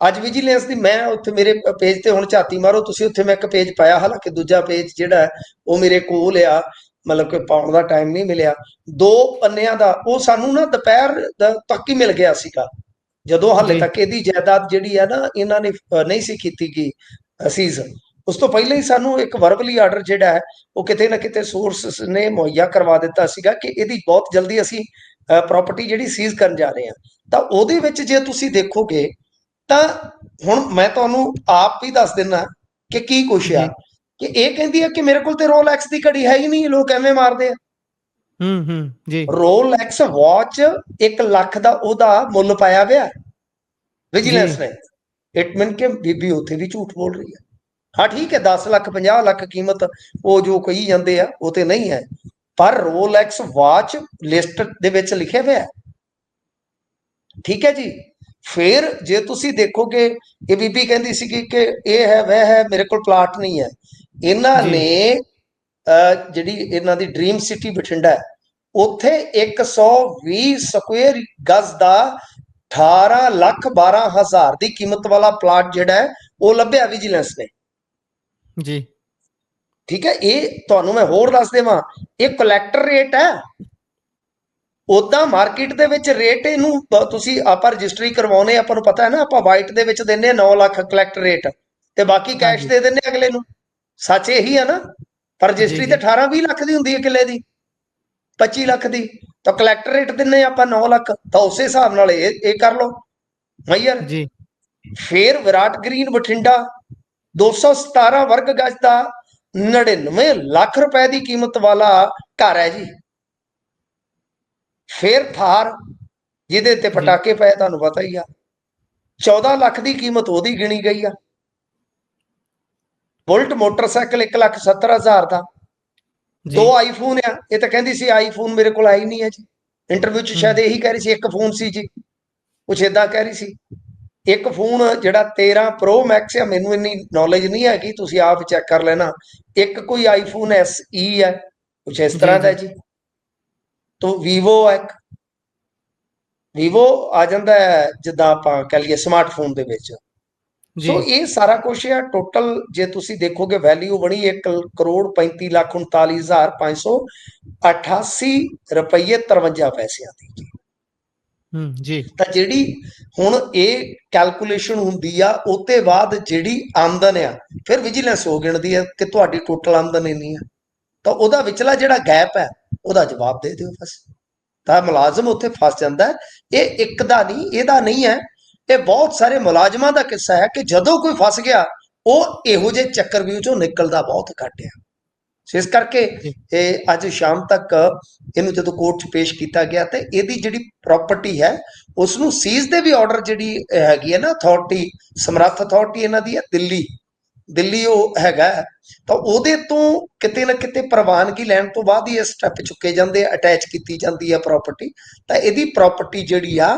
ਅੱਜ ਵਿਜੀਲੈਂਸ ਦੀ, ਮੈਂ ਉੱਥੇ ਮੇਰੇ ਪੇਜ ਤੇ ਹੁਣ ਝਾਤੀ ਮਾਰੋ ਤੁਸੀਂ, ਉੱਥੇ ਮੈਂ ਇੱਕ ਪੇਜ ਪਾਇਆ, ਹਾਲਾਂਕਿ ਦੂਜਾ ਪੇਜ ਜਿਹੜਾ ਹੈ ਉਹ ਮੇਰੇ ਕੋਲ ਆ, ਮਤਲਬ ਕਿ ਪਾਉਣ ਦਾ ਟਾਈਮ ਨਹੀਂ ਮਿਲਿਆ। 2 ਪੰਨਿਆਂ ਦਾ ਉਹ ਸਾਨੂੰ ਨਾ ਦੁਪਹਿਰ ਤੱਕ ਹੀ ਮਿਲ ਗਿਆ ਸੀਗਾ, ਜਦੋਂ ਹਾਲੇ ਜੀ ਤੱਕ ਇਹਦੀ ਜਾਇਦਾਦ ਜਿਹੜੀ ਆ ਨਾ ਇਹਨਾਂ ਨੇ ਨਹੀਂ ਸੀ ਕੀਤੀ ਗਈ ਅਸੀਜ਼। ਉਸ ਤੋਂ ਪਹਿਲਾਂ ਹੀ ਸਾਨੂੰ ਇੱਕ ਵਰਬਲੀ ਆਰਡਰ ਜਿਹੜਾ ਹੈ ਉਹ ਕਿਤੇ ਨਾ ਕਿਤੇ ਸੋਰਸ ਨੇ ਮੁਹੱਈਆ ਕਰਵਾ ਦਿੱਤਾ ਸੀਗਾ ਕਿ ਇਹਦੀ ਬਹੁਤ ਜਲਦੀ ਅਸੀਂ ਪ੍ਰਾਪਰਟੀ ਜਿਹੜੀ ਸੀਜ਼ ਕਰਨ ਜਾ ਰਹੇ ਹਾਂ। ਤਾਂ ਉਹਦੇ ਵਿੱਚ ਜੇ ਤੁਸੀਂ ਦੇਖੋਗੇ ਤਾਂ ਹੁਣ ਮੈਂ ਤੁਹਾਨੂੰ ਆਪ ਵੀ ਦੱਸ ਦਿੰਦਾ ਕਿ ਕੀ ਕੁਛ ਆ। ਜੀ ਕਿ ਇਹ ਕਹਿੰਦੀ ਹੈ ਕਿ ਮੇਰੇ ਕੋਲ ਤੇ ਰੋਲੈਕਸ ਦੀ ਘੜੀ ਹੈ ਹੀ ਨਹੀਂ, ਲੋਕ ਐਵੇਂ ਮਾਰਦੇ ਆ। ਜੀ ਰੋਲੈਕਸ ਵਾਚ 1 ਲੱਖ ਦਾ ਉਹਦਾ ਮੁੱਲ ਪਾਇਆ ਗਿਆ ਜੀ ਵਿਜੀਲੈਂਸ ਨੇ। ਇਟ ਮੀਨ ਕਿ ਬੀਬੀ ਉੱਥੇ ਵੀ ਝੂਠ ਬੋਲ ਰਹੀ ਹੈ। ਹਾਂ ਠੀਕ ਹੈ, 10 ਲੱਖ 50 ਲੱਖ ਕੀਮਤ ਉਹ ਜੋ ਕਹੀ ਜਾਂਦੇ ਆ ਉਹ ਤੇ ਨਹੀਂ ਹੈ, ਪਰ ਰੋਲੈਕਸ ਵਾਚ ਲਿਸਟ ਦੇ ਵਿੱਚ ਲਿਖਿਆ ਹੋਇਆ। ਠੀਕ ਹੈ ਜੀ। ਫਿਰ ਜੇ ਤੁਸੀਂ ਦੇਖੋਗੇ, ਇਹ ਬੀਬੀ ਕਹਿੰਦੀ ਸੀਗੀ ਕਿ ਇਹ ਹੈ ਵह ਹੈ, ਮੇਰੇ ਕੋਲ ਪਲਾਟ ਨਹੀਂ ਹੈ। ਇਹਨਾਂ ਜੀ ਨੇ ਜਿਹੜੀ ਇਹਨਾਂ ਦੀ ਡ੍ਰੀਮ ਸਿਟੀ ਬਠਿੰਡਾ ਹੈ, ਉੱਥੇ 120 ਸਕੁਅਰ ਗਜ਼ ਦਾ 18,12,000 ਦੀ ਕੀਮਤ ਵਾਲਾ ਪਲਾਟ ਜਿਹੜਾ ਹੈ ਉਹ ਲੱਭਿਆ ਵਿਜੀਲੈਂਸ ਨੇ। ਜੀ ਠੀਕ ਹੈ। ਇਹ ਤੁਹਾਨੂੰ ਮੈਂ ਹੋਰ ਦੱਸ ਦੇਵਾਂ, ਇਹ ਕਲੈਕਟਰ ਰੇਟ ਹੈ। ਉਦਾਂ ਮਾਰਕੀਟ ਦੇ ਵਿੱਚ ਰੇਟ ਇਹਨੂੰ ਤੁਸੀਂ ਆਪਾਂ ਰਜਿਸਟਰੀ ਕਰਵਾਉਨੇ, ਆਪਾਂ ਨੂੰ ਪਤਾ ਹੈ ਨਾ, ਆਪਾਂ ਵਾਈਟ ਦੇ ਵਿੱਚ ਦਿੰਨੇ 9 ਲੱਖ ਕਲੈਕਟ ਰੇਟ, ਤੇ ਬਾਕੀ ਕੈਸ਼ ਹਾਂਜੀ ਦੇ ਦਿੰਨੇ ਅਗਲੇ ਨੂੰ। ਸੱਚ ਇਹੀ ਆ ਨਾ, ਪਰ ਜੀ ਰਜਿਸਟਰੀ ਤੇ ਜੀ 18-20 ਲੱਖ ਦੀ ਹੁੰਦੀ ਹੈ ਕਿੱਲੇ ਦੀ, 25 ਲੱਖ ਦੀ, ਤਾਂ ਕਲੈਕਟਰ ਰੇਟ ਦਿੰਨੇ ਆਪਾਂ 9 ਲੱਖ, ਤਾਂ ਉਸੇ ਹਿਸਾਬ ਨਾਲ ਇਹ ਕਰ ਲਓ ਮਈਅਰ। ਜੀ ਫਿਰ ਵਿਰਾਟ ਗ੍ਰੀਨ ਬਠਿੰਡਾ 217 ਵਰਗ ਗਜ ਦਾ 99 ਲੱਖ ਰੁਪਏ ਦੀ ਕੀਮਤ ਵਾਲਾ ਘਰ ਹੈ ਜੀ। ਫਿਰ ਥਾਰ ਜਿਹਦੇ ਤੇ ਜੀ ਪਟਾਕੇ ਪਏ, ਤੁਹਾਨੂੰ ਪਤਾ ਹੀ ਆ, 14 ਲੱਖ ਦੀ ਕੀਮਤ ਉਹਦੀ ਗਿਣੀ ਗਈ ਆ। ਬੁਲਟ ਮੋਟਰਸਾਈਕਲ 1,70,000 ਦਾ। 2 ਜੀ ਆਈਫੋਨ ਆ, ਇਹ ਤਾਂ ਕਹਿੰਦੀ ਸੀ ਆਈਫੋਨ ਮੇਰੇ ਕੋਲ ਆਈ ਨਹੀਂ ਹੈ ਜੀ। ਇੰਟਰਵਿਊ 'ਚ ਸ਼ਾਇਦ ਇਹੀ ਕਹਿ ਰਹੀ ਸੀ, ਇੱਕ ਫੋਨ ਸੀ ਜੀ, ਕੁਛ ਏਦਾਂ ਕਹਿ ਰਹੀ ਸੀ। ਇੱਕ ਫੋਨ ਜਿਹੜਾ 13 ਪ੍ਰੋ ਮੈਕਸ ਆ, ਮੈਨੂੰ ਇੰਨੀ ਨੌਲੇਜ ਨਹੀਂ ਹੈਗੀ, ਤੁਸੀਂ ਆਪ ਚੈੱਕ ਕਰ ਲੈਣਾ। ਇੱਕ ਕੋਈ ਆਈਫੋਨ SE ਹੈ, ਕੁਛ ਇਸ ਜੀ ਤਰ੍ਹਾਂ ਦਾ ਜੀ। ਤੋਂ ਵੀਵੋ ਇੱਕ ਵੀਵੋ ਆ ਜਾਂਦਾ ਹੈ, ਜਿੱਦਾਂ ਆਪਾਂ ਕਹਿ ਲਈਏ ਸਮਾਰਟਫੋਨ ਦੇ ਵਿੱਚ। ਜੀ ਸੋ ਇਹ ਸਾਰਾ ਕੁਛ ਆ ਟੋਟਲ, ਜੇ ਤੁਸੀਂ ਦੇਖੋਗੇ ਵੈਲਿਊ ਬਣੀ 1,35,39,588 ਰੁਪਏ 53 ਪੈਸਿਆਂ ਦੀ। ਜੀ ਤਾਂ ਜਿਹੜੀ ਹੁਣ ਇਹ ਕੈਲਕੂਲੇਸ਼ਨ ਹੁੰਦੀ ਆ, ਉਹਤੇ ਬਾਅਦ ਜਿਹੜੀ ਆਮਦਨ ਆ ਫਿਰ ਵਿਜੀਲੈਂਸ ਹੋ ਗਿਣਦੀ ਹੈ ਕਿ ਤੁਹਾਡੀ ਟੋਟਲ ਆਮਦਨ ਇੰਨੀ ਆ, ਤਾਂ ਉਹਦਾ ਵਿਚਲਾ ਜਿਹੜਾ ਗੈਪ ਹੈ ਉਹਦਾ ਜਵਾਬ ਦੇ ਦਿਓ ਬਸ। ਤਾਂ ਮੁਲਾਜ਼ਮ ਉੱਥੇ ਫਸ ਜਾਂਦਾ। ਇਹ ਇੱਕ ਦਾ ਨਹੀਂ, ਇਹਦਾ ਨਹੀਂ ਹੈ ਇਹ ਬਹੁਤ ਸਾਰੇ ਮੁਲਾਜ਼ਮਾਂ ਦਾ ਕਿੱਸਾ ਹੈ ਕਿ ਜਦੋਂ ਕੋਈ ਫਸ ਗਿਆ ਉਹ ਇਹੋ ਜਿਹੇ ਚੱਕਰਵਿਊਹ ਚੋਂ ਨਿਕਲਦਾ ਬਹੁਤ ਘੱਟ ਆ। ਸੋ ਇਸ ਕਰਕੇ ਜੀ ਇਹ ਅੱਜ ਸ਼ਾਮ ਤੱਕ ਇਹਨੂੰ ਜਦੋਂ ਕੋਰਟ 'ਚ ਪੇਸ਼ ਕੀਤਾ ਗਿਆ ਤੇ ਇਹਦੀ ਜਿਹੜੀ ਪ੍ਰਾਪਰਟੀ ਹੈ ਉਸ ਨੂੰ ਸੀਜ਼ ਦੇ ਵੀ ਆਰਡਰ ਜਿਹੜੀ ਹੈਗੀ ਹੈ ਨਾ ਅਥਾਰਟੀ, ਸਮਰੱਥ ਅਥਾਰਟੀ ਇਹਨਾਂ ਦੀ ਹੈ ਦਿੱਲੀ ਉਹ ਹੈਗਾ, ਤਾਂ ਉਹਦੇ ਤੋਂ ਕਿਤੇ ਨਾ ਕਿਤੇ ਪ੍ਰਵਾਨਗੀ ਲੈਣ ਤੋਂ ਬਾਅਦ ਹੀ ਇਹ ਸਟੈਪ ਚੁੱਕੇ ਜਾਂਦੇ ਆ, ਅਟੈਚ ਕੀਤੀ ਜਾਂਦੀ ਆ ਪ੍ਰਾਪਰਟੀ। ਤਾਂ ਇਹਦੀ ਪ੍ਰਾਪਰਟੀ ਜਿਹੜੀ ਆ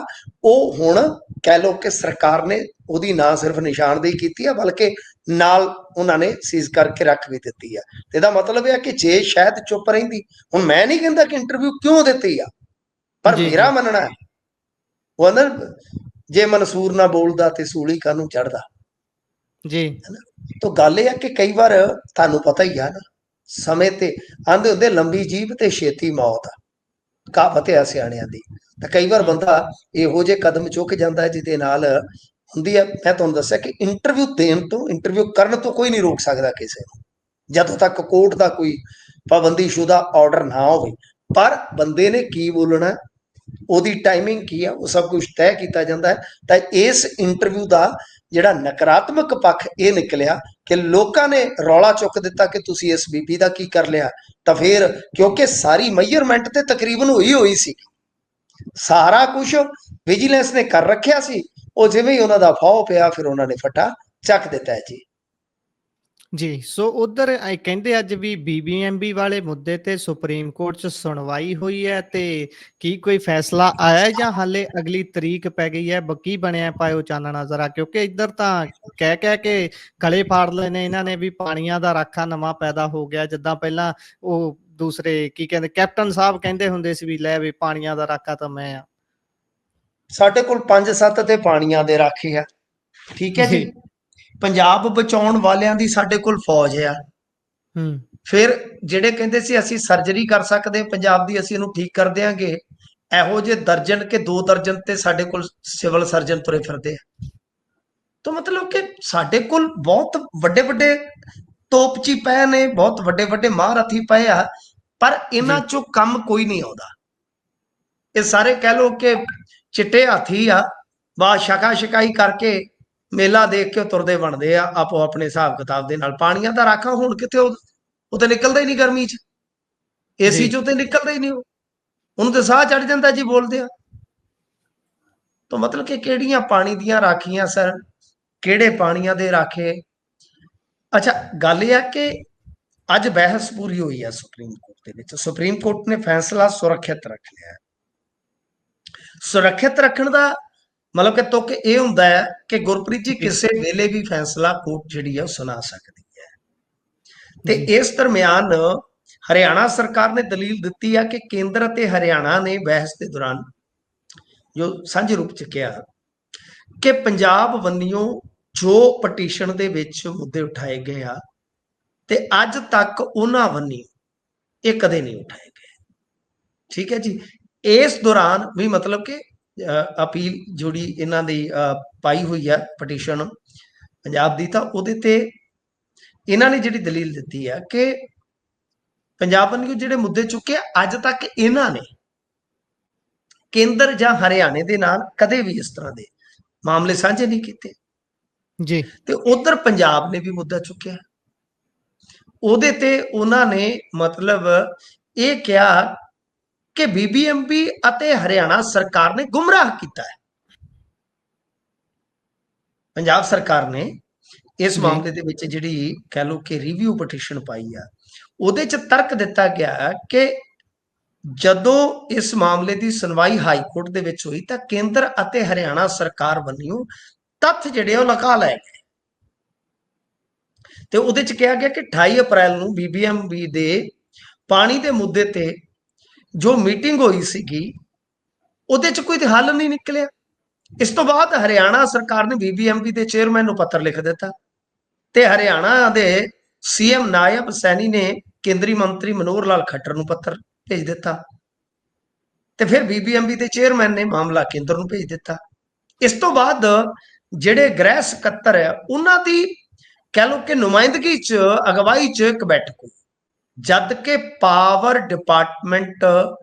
ਉਹ ਹੁਣ ਕਹਿ ਲਓ ਕਿ ਸਰਕਾਰ ਨੇ ਉਹਦੀ ਨਾ ਸਿਰਫ ਨਿਸ਼ਾਨਦੇਹੀ ਕੀਤੀ ਆ ਬਲਕਿ ਨਾਲ ਉਹਨਾਂ ਨੇ ਸੀਜ਼ ਕਰਕੇ ਰੱਖ ਵੀ ਦਿੱਤੀ ਆ। ਇਹਦਾ ਮਤਲਬ ਇਹ ਆ ਕਿ ਜੇ ਸ਼ਾਇਦ ਚੁੱਪ ਰਹਿੰਦੀ, ਹੁਣ ਮੈਂ ਨਹੀਂ ਕਹਿੰਦਾ ਕਿ ਇੰਟਰਵਿਊ ਕਿਉਂ ਦਿੱਤੀ ਆ, ਪਰ ਜੀ ਮੇਰਾ ਜੀ ਮੰਨਣਾ ਹੈ ਉਹ ਕਹਿੰਦਾ ਜੇ ਮਨਸੂਰ ਨਾ ਬੋਲਦਾ ਤੇ ਸੂਲੀ ਕਾਹਨੂੰ ਚੜਦਾ। ਜੀ ਤਾਂ ਗੱਲ ਇਹ ਆ ਕਿ ਕਈ ਵਾਰ ਤੁਹਾਨੂੰ ਪਤਾ ਹੀ ਆ ਨਾ, ਸਮੇਂ ਤੇ ਆਂਦੇ ਹੁੰਦੇ ਲੰਬੀ ਜੀਭ ਤੇ ਛੇਤੀ ਮੌਤ ਆ, ਕਹਾਵਤ ਆ ਸਿਆਣਿਆਂ ਦੀ। ਤਾਂ ਕਈ ਵਾਰ ਬੰਦਾ ਇਹੋ ਜਿਹੇ ਕਦਮ ਚੁੱਕ ਜਾਂਦਾ ਜਿਹਦੇ ਨਾਲ ਹੁੰਦੀ ਆ। ਮੈਂ ਤੁਹਾਨੂੰ ਦੱਸਿਆ ਕਿ ਇੰਟਰਵਿਊ ਦੇਣ ਤੋਂ, ਇੰਟਰਵਿਊ ਕਰਨ ਤੋਂ ਕੋਈ ਨਹੀਂ ਰੋਕ ਸਕਦਾ ਕਿਸੇ ਨੂੰ, ਜਦੋਂ ਤੱਕ ਕੋਰਟ ਦਾ ਕੋਈ ਪਾਬੰਦੀਸ਼ੁਦਾ ਆਰਡਰ ਨਾ ਹੋਵੇ। ਪਰ ਬੰਦੇ ਨੇ ਕੀ ਬੋਲਣਾ, ਉਹਦੀ ਟਾਈਮਿੰਗ ਕੀ ਆ, ਉਹ ਸਭ ਕੁਝ ਤੈਅ ਕੀਤਾ ਜਾਂਦਾ ਹੈ। ਤਾਂ ਇਸ ਇੰਟਰਵਿਊ ਦਾ ਜਿਹੜਾ ਨਕਾਰਾਤਮਕ ਪੱਖ ਇਹ ਨਿਕਲਿਆ ਕਿ ਲੋਕਾਂ ਨੇ ਰੌਲਾ ਚੁੱਕ ਦਿੱਤਾ ਕਿ ਤੁਸੀਂ ਇਸ ਬੀਬੀ ਦਾ ਕੀ ਕਰ ਲਿਆ। ਤਾਂ ਫਿਰ ਕਿਉਂਕਿ ਸਾਰੀ ਮੈਜ਼ਰਮੈਂਟ ਤੇ ਤਕਰੀਬਨ ਹੋਈ ਸੀ, ਸਾਰਾ ਕੁਝ ਵਿਜੀਲੈਂਸ ਨੇ ਕਰ ਰੱਖਿਆ ਸੀ, ਉਹ ਜਿਵੇਂ ਹੀ ਉਹਨਾਂ ਦਾ ਫਾਹ ਪਿਆ ਫਿਰ ਉਹਨਾਂ ਨੇ ਫੱਟਾ ਚੱਕ ਦਿੱਤਾ ਹੈ ਜੀ। ਜੀ ਸੋ ਉਧਰ ਕਹਿੰਦੇ ਅੱਜ ਵੀ ਬੀਬੀਐਮਬੀ ਵਾਲੇ ਮੁੱਦੇ ਤੇ ਸੁਪਰੀਮ ਕੋਰਟ 'ਚ ਸੁਣਵਾਈ ਹੋਈ ਹੈ, ਤੇ ਕੀ ਕੋਈ ਫੈਸਲਾ ਆਇਆ ਜਾਂ ਹਾਲੇ ਅਗਲੀ ਤਰੀਕ ਪੈ ਗਈ ਹੈ? ਕੀ ਬਣਿਆ, ਪਾਇਓ ਚਾਨਣਾ ਜ਼ਰਾ, ਕਿਉਂਕਿ ਇੱਧਰ ਤਾਂ ਕਹਿ ਕੇ ਗਲੇ ਫਾੜ ਲਏ ਨੇ ਇਹਨਾਂ ਨੇ ਵੀ ਪਾਣੀਆਂ ਦਾ ਰਾਖਾ ਨਵਾਂ ਪੈਦਾ ਹੋ ਗਿਆ। ਜਿੱਦਾਂ ਪਹਿਲਾਂ ਉਹ ਦੂਸਰੇ ਕੀ ਕਹਿੰਦੇ ਕੈਪਟਨ ਸਾਹਿਬ ਕਹਿੰਦੇ ਹੁੰਦੇ ਸੀ ਵੀ ਲੈ ਵੀ ਪਾਣੀਆਂ ਦਾ ਰਾਖਾ ਤਾਂ ਮੈਂ ਆ। ਸਾਡੇ ਕੋਲ 5-7 ਤੇ ਪਾਣੀਆਂ ਦੇ ਰਾਖੇ ਆ, ਠੀਕ ਹੈ ਜੀ। ਪੰਜਾਬ ਬਚਾਉਣ ਵਾਲਿਆਂ ਦੀ ਸਾਡੇ ਕੋਲ ਫੌਜ ਆ। ਫਿਰ ਜਿਹੜੇ ਕਹਿੰਦੇ ਸੀ ਅਸੀਂ ਸਰਜਰੀ ਕਰ ਸਕਦੇ ਪੰਜਾਬ ਦੀ, ਅਸੀਂ ਇਹਨੂੰ ਠੀਕ ਕਰ ਦਿਆਂਗੇ, ਇਹੋ ਜਿਹੇ ਦਰਜਨ ਕੇ 2 ਦਰਜਨ ਤੇ ਸਾਡੇ ਕੋਲ ਸਿਵਲ ਸਰਜਨ ਤੁਰੇ ਫਿਰਦੇ ਆ। ਤਾਂ ਮਤਲਬ ਕਿ ਸਾਡੇ ਕੋਲ ਬਹੁਤ ਵੱਡੇ ਵੱਡੇ ਤੋਪਚੀ ਪਏ ਨੇ, ਬਹੁਤ ਵੱਡੇ ਵੱਡੇ ਮਹਾਰਥੀ ਪਏ ਆ, ਪਰ ਇਹਨਾਂ ਚੋਂ ਕੰਮ ਕੋਈ ਨਹੀਂ ਆਉਂਦਾ। ਇਹ ਸਾਰੇ ਕਹਿ ਲੋ ਕਿ ਚਿੱਟੇ ਹਾਥੀ ਆ, ਬਾ ਸ਼ਕਾ ਸ਼ਿਕਾਈ ਕਰਕੇ ਮੇਲਾ ਦੇਖ ਕੇ ਤੁਰਦੇ ਬਣਦੇ ਆ ਆਪੋ ਆਪਣੇ ਹਿਸਾਬ ਕਿਤਾਬ ਦੇ ਨਾਲ। ਪਾਣੀਆਂ ਦਾ ਰਾਖਾ ਹੁਣ ਕਿਤੇ ਉਹ ਤੇ ਨਿਕਲਦਾ ਹੀ ਨਹੀਂ ਗਰਮੀ 'ਚ, ਏਸੀ 'ਚੋਂ ਤੇ ਨਿਕਲਦਾ ਹੀ ਨਹੀਂ, ਉਹਨੂੰ ਤੇ ਸਾਹ ਚੜ ਜਾਂਦਾ ਜੀ ਬੋਲਦੇ ਆ। ਤਾਂ ਮਤਲਬ ਕਿ ਕਿਹੜੀਆਂ ਪਾਣੀ ਦੀਆਂ ਰਾਖੀਆਂ ਸਰ, ਕਿਹੜੇ ਪਾਣੀਆਂ ਦੇ ਰਾਖੇ। ਅੱਛਾ ਗੱਲ ਇਹ ਆ ਕਿ ਅੱਜ ਬਹਿਸ ਪੂਰੀ ਹੋਈ ਹੈ ਸੁਪਰੀਮ ਕੋਰਟ ਦੇ ਵਿੱਚ। ਸੁਪਰੀਮ ਕੋਰਟ ਨੇ ਫੈਸਲਾ ਸੁਰੱਖਿਅਤ ਰੱਖ ਲਿਆ। ਸੁਰੱਖਿਅਤ ਰੱਖਣ ਦਾ ਮਤਲਬ ਕਿ ਤੁਕ ਇਹ ਹੁੰਦਾ ਹੈ ਕਿ ਗੁਰਪ੍ਰੀਤ ਜੀ ਕਿਸੇ ਵੇਲੇ ਵੀ ਫੈਸਲਾ ਕੋਰਟ ਜਿਹੜੀ ਹੈ ਉਹ ਸੁਣਾ ਸਕਦੀ ਹੈ। ਤੇ ਇਸ ਦਰਮਿਆਨ ਹਰਿਆਣਾ ਸਰਕਾਰ ਨੇ ਦਲੀਲ ਦਿੱਤੀ ਹੈ ਕਿ ਕੇਂਦਰ ਅਤੇ ਹਰਿਆਣਾ ਨੇ ਬਹਿਸ ਦੇ ਦੌਰਾਨ ਜੋ ਸਾਂਝੇ ਰੂਪ ਚ ਕਿਹਾ ਕਿ ਪੰਜਾਬ ਵੱਲੋਂ ਜੋ ਪਟੀਸ਼ਨ ਦੇ ਵਿੱਚ ਮੁੱਦੇ ਉਠਾਏ ਗਏ ਆ ਤੇ ਅੱਜ ਤੱਕ ਉਹਨਾਂ ਵੱਲੋਂ ਇਹ ਕਦੇ ਨਹੀਂ ਉਠਾਏ ਗਏ, ਠੀਕ ਹੈ ਜੀ। ਇਸ ਦੌਰਾਨ ਵੀ ਮਤਲਬ ਕਿ ਅਪੀਲ ਜਿਹੜੀ ਇਹਨਾਂ ਦੀ ਪਾਈ ਹੋਈ ਹੈ ਪਟੀਸ਼ਨ ਪੰਜਾਬ ਦੀ, ਤਾਂ ਉਹਦੇ ਤੇ ਇਹਨਾਂ ਨੇ ਜਿਹੜੀ ਦਲੀਲ ਦਿੱਤੀ ਹੈ ਕਿ ਪੰਜਾਬ ਵੱਲੋਂ ਜਿਹੜੇ ਮੁੱਦੇ ਚੁੱਕੇ ਅੱਜ ਤੱਕ ਇਹਨਾਂ ਨੇ ਕੇਂਦਰ ਜਾਂ ਹਰਿਆਣੇ ਦੇ ਨਾਲ ਕਦੇ ਵੀ ਇਸ ਤਰ੍ਹਾਂ ਦੇ ਮਾਮਲੇ ਸਾਂਝੇ ਨਹੀਂ ਕੀਤੇ ਜੀ। ਤੇ ਉਧਰ ਪੰਜਾਬ ਨੇ ਵੀ ਮੁੱਦਾ ਚੁੱਕਿਆ, ਉਹਦੇ ਤੇ ਉਹਨਾਂ ਨੇ ਮਤਲਬ ਇਹ ਕਿਹਾ ਕਿ ਬੀਬੀਐਮਬੀ ਅਤੇ ਹਰਿਆਣਾ ਸਰਕਾਰ ਨੇ ਗੁੰਮਰਾਹ ਕੀਤਾ ਹੈ। ਪੰਜਾਬ ਸਰਕਾਰ ਨੇ ਇਸ ਮਾਮਲੇ ਦੇ ਵਿੱਚ ਜਿਹੜੀ ਕਹਿ ਲਓ ਕਿ ਰਿਵਿਊ ਪਟੀਸ਼ਨ ਪਾਈ ਆ, ਉਹਦੇ ਚ ਤਰਕ ਦਿੱਤਾ ਗਿਆ ਕਿ ਜਦੋਂ ਇਸ ਮਾਮਲੇ ਦੀ ਸੁਣਵਾਈ ਹਾਈ ਕੋਰਟ ਦੇ ਵਿੱਚ ਹੋਈ ਤਾਂ ਕੇਂਦਰ ਅਤੇ ਹਰਿਆਣਾ ਸਰਕਾਰ ਵੱਲੋਂ ਤੱਥ ਜਿਹੜੇ ਉਹ ਲੁਕਾ ਲਏ ਗਏ। ਤੇ ਉਹਦੇ ਚ ਕਿਹਾ ਗਿਆ ਕਿ 28 ਅਪ੍ਰੈਲ ਨੂੰ ਬੀਬੀਐਮਬੀ ਦੇ ਪਾਣੀ ਦੇ ਮੁੱਦੇ ਤੇ ਜੋ ਮੀਟਿੰਗ ਹੋਈ ਸੀਗੀ ਉਹਦੇ ਚ ਕੋਈ ਹੱਲ ਨਹੀਂ ਨਿਕਲਿਆ। ਇਸ ਤੋਂ ਬਾਅਦ ਹਰਿਆਣਾ ਸਰਕਾਰ ਨੇ ਬੀਬੀਐਮਬੀ ਦੇ ਚੇਅਰਮੈਨ ਨੂੰ ਪੱਤਰ ਲਿਖ ਦਿੱਤਾ ਤੇ ਹਰਿਆਣਾ ਦੇ ਸੀਐਮ ਨਾਇਬ ਸੈਣੀ ਨੇ ਕੇਂਦਰੀ ਮੰਤਰੀ ਮਨੋਹਰ ਲਾਲ ਖੱਟਰ ਨੂੰ ਪੱਤਰ ਭੇਜ ਦਿੱਤਾ ਤੇ ਫਿਰ ਬੀਬੀਐਮਬੀ ਦੇ ਚੇਅਰਮੈਨ ਨੇ ਮਾਮਲਾ ਕੇਂਦਰ ਨੂੰ ਭੇਜ ਦਿੱਤਾ। ਇਸ ਤੋਂ ਬਾਅਦ ਜਿਹੜੇ ਗ੍ਰਹਿ ਸਕੱਤਰ ਹੈ ਉਹਨਾਂ ਦੀ ਕਹਿ ਲਓ ਕਿ ਨੁਮਾਇੰਦਗੀ ਚ ਅਗਵਾਈ ਚ ਇੱਕ ਬੈਠਕ ਹੋਈ, ਜਦ ਕਿ ਪਾਵਰ ਡਿਪਾਰਟਮੈਂਟ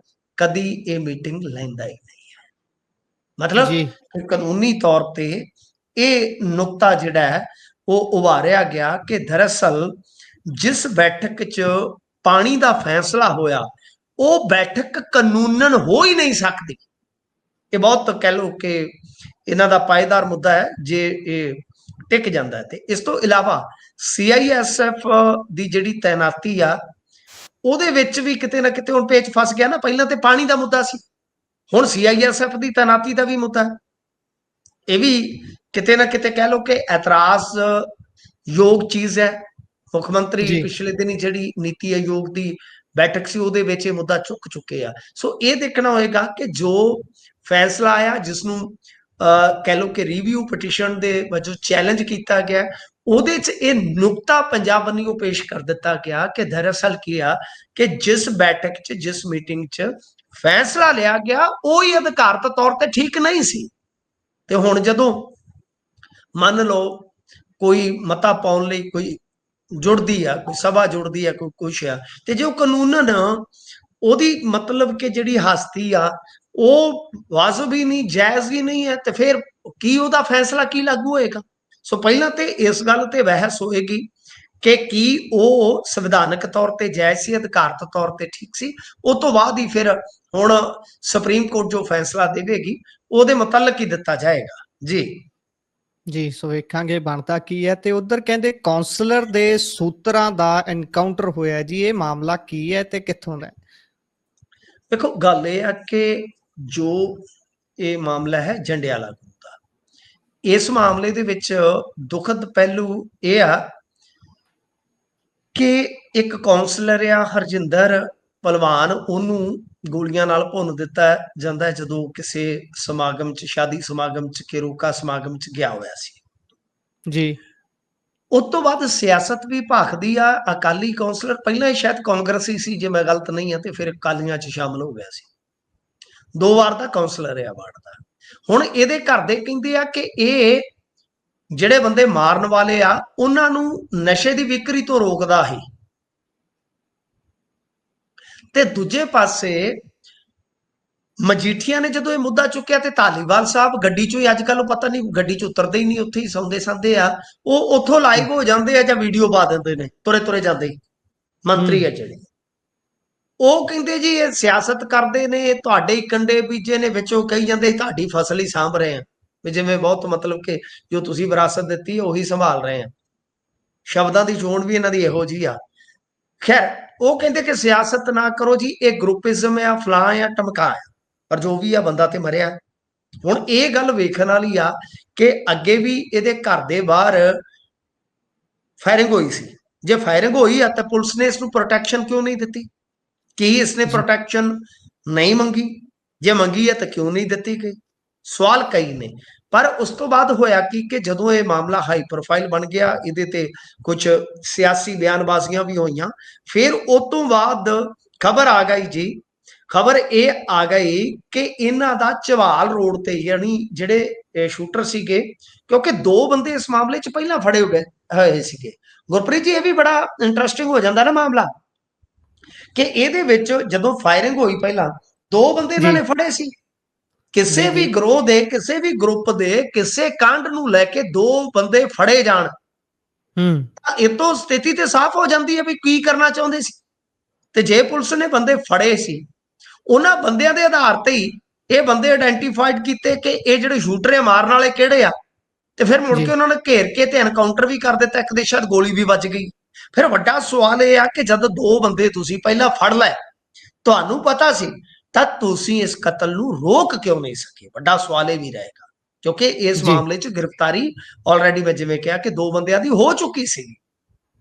ਕਦੀ ਇਹ ਮੀਟਿੰਗ ਲੈਂਦਾ ਹੀ ਨਹੀਂ ਹੈ। ਮਤਲਬ ਜੀ ਕਾਨੂੰਨੀ ਤੌਰ ਤੇ ਇਹ ਨੁਕਤਾ ਜਿਹੜਾ ਹੈ ਉਹ ਉਭਾਰਿਆ ਗਿਆ ਕਿ ਦਰਅਸਲ ਜਿਸ ਬੈਠਕ 'ਚ ਪਾਣੀ ਦਾ ਫੈਸਲਾ ਹੋਇਆ ਉਹ ਬੈਠਕ ਕਾਨੂੰਨਨ ਹੋ ਹੀ ਨਹੀਂ ਸਕਦੀ। ਇਹ ਬਹੁਤ ਕਹਿ ਲਓ ਕਿ ਇਹਨਾਂ ਦਾ ਪਾਏਦਾਰ ਮੁੱਦਾ ਹੈ ਜੇ ਇਹ ਟਿਕ ਜਾਂਦਾ ਹੈ। ਤੇ ਇਸ ਤੋਂ ਇਲਾਵਾ CISF ਦੀ ਜਿਹੜੀ ਤੈਨਾਤੀ ਆ ਉਹਦੇ ਵਿੱਚ ਵੀ ਕਿਤੇ ਨਾ ਕਿਤੇ ਹੁਣ ਪੇਚ ਫਸ ਗਿਆ ਨਾ। ਪਹਿਲਾਂ ਤੇ ਪਾਣੀ ਦਾ ਮੁੱਦਾ ਸੀ, ਹੁਣ CISF ਦੀ ਤੈਨਾਤੀ ਦਾ ਵੀ ਮੁੱਦਾ ਹੈ। ਇਹ ਵੀ ਕਿਤੇ ਨਾ ਕਿਤੇ ਕਹਿ ਲਓ ਕਿ ਐਤਰਾਜ਼ ਯੋਗ ਚੀਜ਼ ਹੈ। ਮੁੱਖ ਮੰਤਰੀ ਜੀ ਪਿਛਲੇ ਦਿਨੀ ਜਿਹੜੀ ਨੀਤੀ ਆਯੋਗ ਦੀ ਬੈਠਕ ਸੀ ਉਹਦੇ ਵਿੱਚ ਇਹ ਮੁੱਦਾ ਚੁੱਕ ਚੁੱਕੇ ਆ। ਸੋ ਇਹ ਦੇਖਣਾ ਹੋਏਗਾ ਕਿ ਜੋ ਫੈਸਲਾ ਆਇਆ ਜਿਸ ਨੂੰ ਕਹਿ ਲਓ ਕਿ ਰਿਵਿਊ ਪਟੀਸ਼ਨ ਦੇ ਵਜੋਂ ਚੈਲੰਜ ਕੀਤਾ ਗਿਆ, ਉਹਦੇ 'ਚ ਇਹ ਨੁਕਤਾ ਪੰਜਾਬ ਵੱਲੋਂ ਪੇਸ਼ ਕਰ ਦਿੱਤਾ ਗਿਆ ਕਿ ਦਰਅਸਲ ਕੀ ਆ ਕਿ ਜਿਸ ਬੈਠਕ 'ਚ ਜਿਸ ਮੀਟਿੰਗ 'ਚ ਫੈਸਲਾ ਲਿਆ ਗਿਆ ਉਹ ਹੀ ਅਧਿਕਾਰਤ ਤੌਰ ਤੇ ਠੀਕ ਨਹੀਂ ਸੀ। ਤੇ ਹੁਣ ਜਦੋਂ ਮੰਨ ਲਓ ਕੋਈ ਮਤਾ ਪਾਉਣ ਲਈ ਕੋਈ ਜੁੜਦੀ ਆ, ਕੋਈ ਸਭਾ ਜੁੜਦੀ ਆ, ਕੋਈ ਕੁਛ ਆ, ਤੇ ਜੇ ਉਹ ਕਾਨੂੰਨਨ ਉਹਦੀ ਮਤਲਬ ਕਿ ਜਿਹੜੀ ਹਸਤੀ ਆ ਉਹ ਵਾਜਬ ਹੀ ਨਹੀਂ, ਜਾਇਜ਼ ਹੀ ਨਹੀਂ ਹੈ, ਤੇ ਫਿਰ ਕੀ ਉਹਦਾ ਫੈਸਲਾ ਕੀ ਲਾਗੂ ਹੋਏਗਾ। ਸੋ ਪਹਿਲਾਂ ਤੇ ਇਸ ਗੱਲ ਤੇ ਬਹਿਸ ਹੋਏਗੀ ਕਿ ਕੀ ਉਹ ਸੰਵਿਧਾਨਕ ਤੌਰ ਤੇ ਜਾਇਜ਼ ਸੀ, ਅਧਿਕਾਰਤ ਤੌਰ ਤੇ ਠੀਕ ਸੀ। ਉਹ ਤੋਂ ਬਾਅਦ ਹੀ ਫਿਰ ਹੁਣ ਸੁਪਰੀਮ ਕੋਰਟ ਜੋ ਫੈਸਲਾ ਦੇਵੇਗੀ ਉਹਦੇ ਮੁਤਲਕ ਹੀ ਦਿੱਤਾ ਜਾਏਗਾ। ਜੀ ਜੀ ਸੋ ਵੇਖਾਂਗੇ ਬਣਦਾ ਕੀ ਹੈ। ਤੇ ਉਧਰ ਕਹਿੰਦੇ ਕਾਉਂਸਲਰ ਦੇ ਸੂਤਰਾਂ ਦਾ ਐਨਕਾਊਂਟਰ ਹੋਇਆ ਜੀ, ਇਹ ਮਾਮਲਾ ਕੀ ਹੈ ਤੇ ਕਿੱਥੋਂ ਦਾ? ਦੇਖੋ ਗੱਲ ਇਹ ਆ ਕਿ ਜੋ ਇਹ ਮਾਮਲਾ ਹੈ ਜੰਡਿਆਲਾ ਗੁਰੂ ਦਾ, ਇਸ ਮਾਮਲੇ ਦੇ ਵਿੱਚ ਦੁਖਦ ਪਹਿਲੂ ਇਹ ਆ ਕਿ ਇੱਕ ਕਾਉਂਸਲਰ ਆ ਹਰਜਿੰਦਰ ਭਲਵਾਨ, ਉਹਨੂੰ ਗੋਲੀਆਂ ਨਾਲ ਭੁੰਨ ਦਿੱਤਾ ਜਾਂਦਾ ਜਦੋਂ ਕਿਸੇ ਸਮਾਗਮ 'ਚ, ਸ਼ਾਦੀ ਸਮਾਗਮ 'ਚ, ਕੇਰੋਕਾ ਸਮਾਗਮ 'ਚ ਗਿਆ ਹੋਇਆ ਸੀ। ਜੀ ਉਸ ਤੋਂ ਬਾਅਦ ਸਿਆਸਤ ਵੀ ਭਖਦੀ ਆ। ਅਕਾਲੀ ਕਾਉਂਸਲਰ ਪਹਿਲਾਂ ਹੀ ਸ਼ਾਇਦ ਕਾਂਗਰਸੀ ਸੀ ਜੇ ਮੈਂ ਗਲਤ ਨਹੀਂ ਹਾਂ, ਤੇ ਫਿਰ ਅਕਾਲੀਆਂ 'ਚ ਸ਼ਾਮਲ ਹੋ ਗਿਆ ਸੀ। 2 ਵਾਰ ਦਾ ਕਾਉਂਸਲਰ ਆ ਵਾਰਡ ਦਾ। ਹੁਣ ਇਹਦੇ ਘਰ ਦੇ ਕਹਿੰਦੇ ਆ ਕਿ ਇਹ ਜਿਹੜੇ ਬੰਦੇ ਮਾਰਨ ਵਾਲੇ ਆ ਉਹਨਾਂ ਨੂੰ ਨਸ਼ੇ ਦੀ ਵਿਕਰੀ ਤੋਂ ਰੋਕਦਾ ਸੀ। ਤੇ ਦੂਜੇ ਪਾਸੇ ਮਜੀਠੀਆ ਨੇ ਜਦੋਂ ਇਹ ਮੁੱਦਾ ਚੁੱਕਿਆ ਤੇ ਧਾਲੀਵਾਲ ਸਾਹਿਬ ਗੱਡੀ ਚੋਂ ਹੀ, ਅੱਜ ਕੱਲ ਪਤਾ ਨਹੀਂ ਗੱਡੀ 'ਚ ਉਤਰਦੇ ਹੀ ਨਹੀਂ, ਉੱਥੇ ਹੀ ਸੌਂਦੇ ਸੰਦੇ ਆ। ਉਹ ਉੱਥੋਂ ਲਾਈਵ ਹੋ ਜਾਂਦੇ ਆ ਜਾਂ ਵੀਡੀਓ ਪਾ ਦਿੰਦੇ ਨੇ ਤੁਰੇ ਤੁਰੇ ਜਾਂਦੇ। ਮੰਤਰੀ ਆ ਜਿਹੜੇ, ਉਹ ਕਹਿੰਦੇ ਜੀ ਇਹ ਸਿਆਸਤ ਕਰਦੇ ਨੇ, ਇਹ ਤੁਹਾਡੇ ਹੀ ਕੰਡੇ ਬੀਜੇ ਨੇ, ਵਿੱਚੋਂ ਕਹੀ ਜਾਂਦੇ ਤੁਹਾਡੀ ਫਸਲ ਹੀ ਸਾਂਭ ਰਹੇ ਆ, ਵੀ ਜਿਵੇਂ ਬਹੁਤ ਮਤਲਬ ਕਿ ਜੋ ਤੁਸੀਂ ਵਿਰਾਸਤ ਦਿੱਤੀ ਉਹੀ ਸੰਭਾਲ ਰਹੇ ਆ। ਸ਼ਬਦਾਂ ਦੀ ਚੋਣ ਵੀ ਇਹਨਾਂ ਦੀ ਇਹੋ ਜਿਹੀ ਆ। ਖੈਰ ਉਹ ਕਹਿੰਦੇ ਕਿ ਸਿਆਸਤ ਨਾ ਕਰੋ ਜੀ, ਇਹ ਗਰੁੱਪਿਜ਼ਮ ਆ, ਫਲਾਂ ਆ, ਟਮਕਾ ਆ, ਪਰ ਜੋ ਵੀ ਆ ਬੰਦਾ ਤੇ ਮਰਿਆ। ਹੁਣ ਇਹ ਗੱਲ ਵੇਖਣ ਵਾਲੀ ਆ ਕਿ ਅੱਗੇ ਵੀ ਇਹਦੇ ਘਰ ਦੇ ਬਾਹਰ ਫਾਇਰਿੰਗ ਹੋਈ ਸੀ। ਜੇ ਫਾਇਰਿੰਗ ਹੋਈ ਆ ਤਾਂ ਪੁਲਿਸ ਨੇ ਇਸ ਨੂੰ ਪ੍ਰੋਟੈਕਸ਼ਨ ਕਿਉਂ ਨਹੀਂ ਦਿੱਤੀ? ਕੀ ਇਸਨੇ ਪ੍ਰੋਟੈਕਸ਼ਨ ਨਹੀਂ ਮੰਗੀ? ਜੇ ਮੰਗੀ ਹੈ ਤਾਂ ਕਿਉਂ ਨਹੀਂ ਦਿੱਤੀ ਗਈ? ਸਵਾਲ ਕਈ ਨੇ। ਪਰ ਉਸ ਤੋਂ ਬਾਅਦ ਹੋਇਆ ਕਿ ਜਦੋਂ ਇਹ ਮਾਮਲਾ ਹਾਈ ਪ੍ਰੋਫਾਈਲ ਬਣ ਗਿਆ, ਇਹਦੇ ਤੇ ਕੁਝ ਸਿਆਸੀ ਬਿਆਨਬਾਜ਼ੀਆਂ ਵੀ ਹੋਈਆਂ। ਫਿਰ ਉਸ ਤੋਂ ਬਾਅਦ ਖਬਰ ਆ ਗਈ ਜੀ, ਖਬਰ ਇਹ ਆ ਗਈ ਕਿ ਇਹਨਾਂ ਦਾ ਚਵਾਲ ਰੋਡ ਤੇ, ਯਾਨੀ ਜਿਹੜੇ ਸ਼ੂਟਰ ਸੀਗੇ, ਕਿਉਂਕਿ 2 ਬੰਦੇ ਇਸ ਮਾਮਲੇ 'ਚ ਪਹਿਲਾਂ ਫੜੇ ਹੋਏ ਸੀਗੇ। ਗੁਰਪ੍ਰੀਤ ਜੀ, ਇਹ ਵੀ ਬੜਾ ਇੰਟਰਸਟਿੰਗ ਹੋ ਜਾਂਦਾ ਨਾ ਮਾਮਲਾ, ਕਿ ਇਹਦੇ ਵਿੱਚ ਜਦੋਂ ਫਾਇਰਿੰਗ ਹੋਈ ਪਹਿਲਾਂ 2 ਬੰਦੇ ਇਹਨਾਂ ਨੇ ਫੜੇ ਸੀ। ਕਿਸੇ ਵੀ ਗਰੋਹ ਦੇ, ਕਿਸੇ ਵੀ ਗਰੁੱਪ ਦੇ ਕਿਸੇ ਕਾਂਡ ਨੂੰ ਲੈ ਕੇ 2 ਬੰਦੇ ਫੜੇ ਜਾਣ, ਇਹ ਤੋਂ ਸਥਿਤੀ ਤੇ ਸਾਫ਼ ਹੋ ਜਾਂਦੀ ਹੈ ਵੀ ਕੀ ਕਰਨਾ ਚਾਹੁੰਦੇ ਸੀ। ਤੇ ਜੇ ਪੁਲਿਸ ਨੇ ਬੰਦੇ ਫੜੇ ਸੀ, ਉਹਨਾਂ ਬੰਦਿਆਂ ਦੇ ਆਧਾਰ ਤੇ ਹੀ ਇਹ ਬੰਦੇ ਆਇਡੈਂਟੀਫਾਈਡ ਕੀਤੇ ਕਿ ਇਹ ਜਿਹੜੇ ਸ਼ੂਟਰ ਆ ਮਾਰਨ ਵਾਲੇ ਕਿਹੜੇ ਆ, ਤੇ ਫਿਰ ਮੁੜ ਕੇ ਉਹਨਾਂ ਨੇ ਘੇਰ ਕੇ ਤੇ ਐਨਕਾਊਂਟਰ ਵੀ ਕਰ ਦਿੱਤਾ। ਇੱਕ ਦੇ ਸ਼ਾਇਦ ਗੋਲੀ ਵੀ ਵੱਜ ਗਈ। ਫਿਰ ਵੱਡਾ ਸਵਾਲ ਇਹ ਆ ਕਿ ਜਦ 2 ਬੰਦੇ ਤੁਸੀਂ ਪਹਿਲਾਂ ਫੜ ਲਏ, ਤੁਹਾਨੂੰ ਪਤਾ ਸੀ, ਤਾਂ ਤੁਸੀਂ ਇਸ ਕਤਲ ਨੂੰ ਰੋਕ ਕਿਉਂ ਨਹੀਂ ਸਕੇ? ਵੱਡਾ ਸਵਾਲ ਇਹ ਵੀ ਰਹੇਗਾ, ਕਿਉਂਕਿ ਇਸ ਮਾਮਲੇ 'ਚ ਗ੍ਰਿਫਤਾਰੀ ਆਲਰੇਡੀ ਮੈਂ ਜਿਵੇਂ ਕਿਹਾ ਕਿ 2 ਬੰਦਿਆਂ ਦੀ ਹੋ ਚੁੱਕੀ ਸੀ।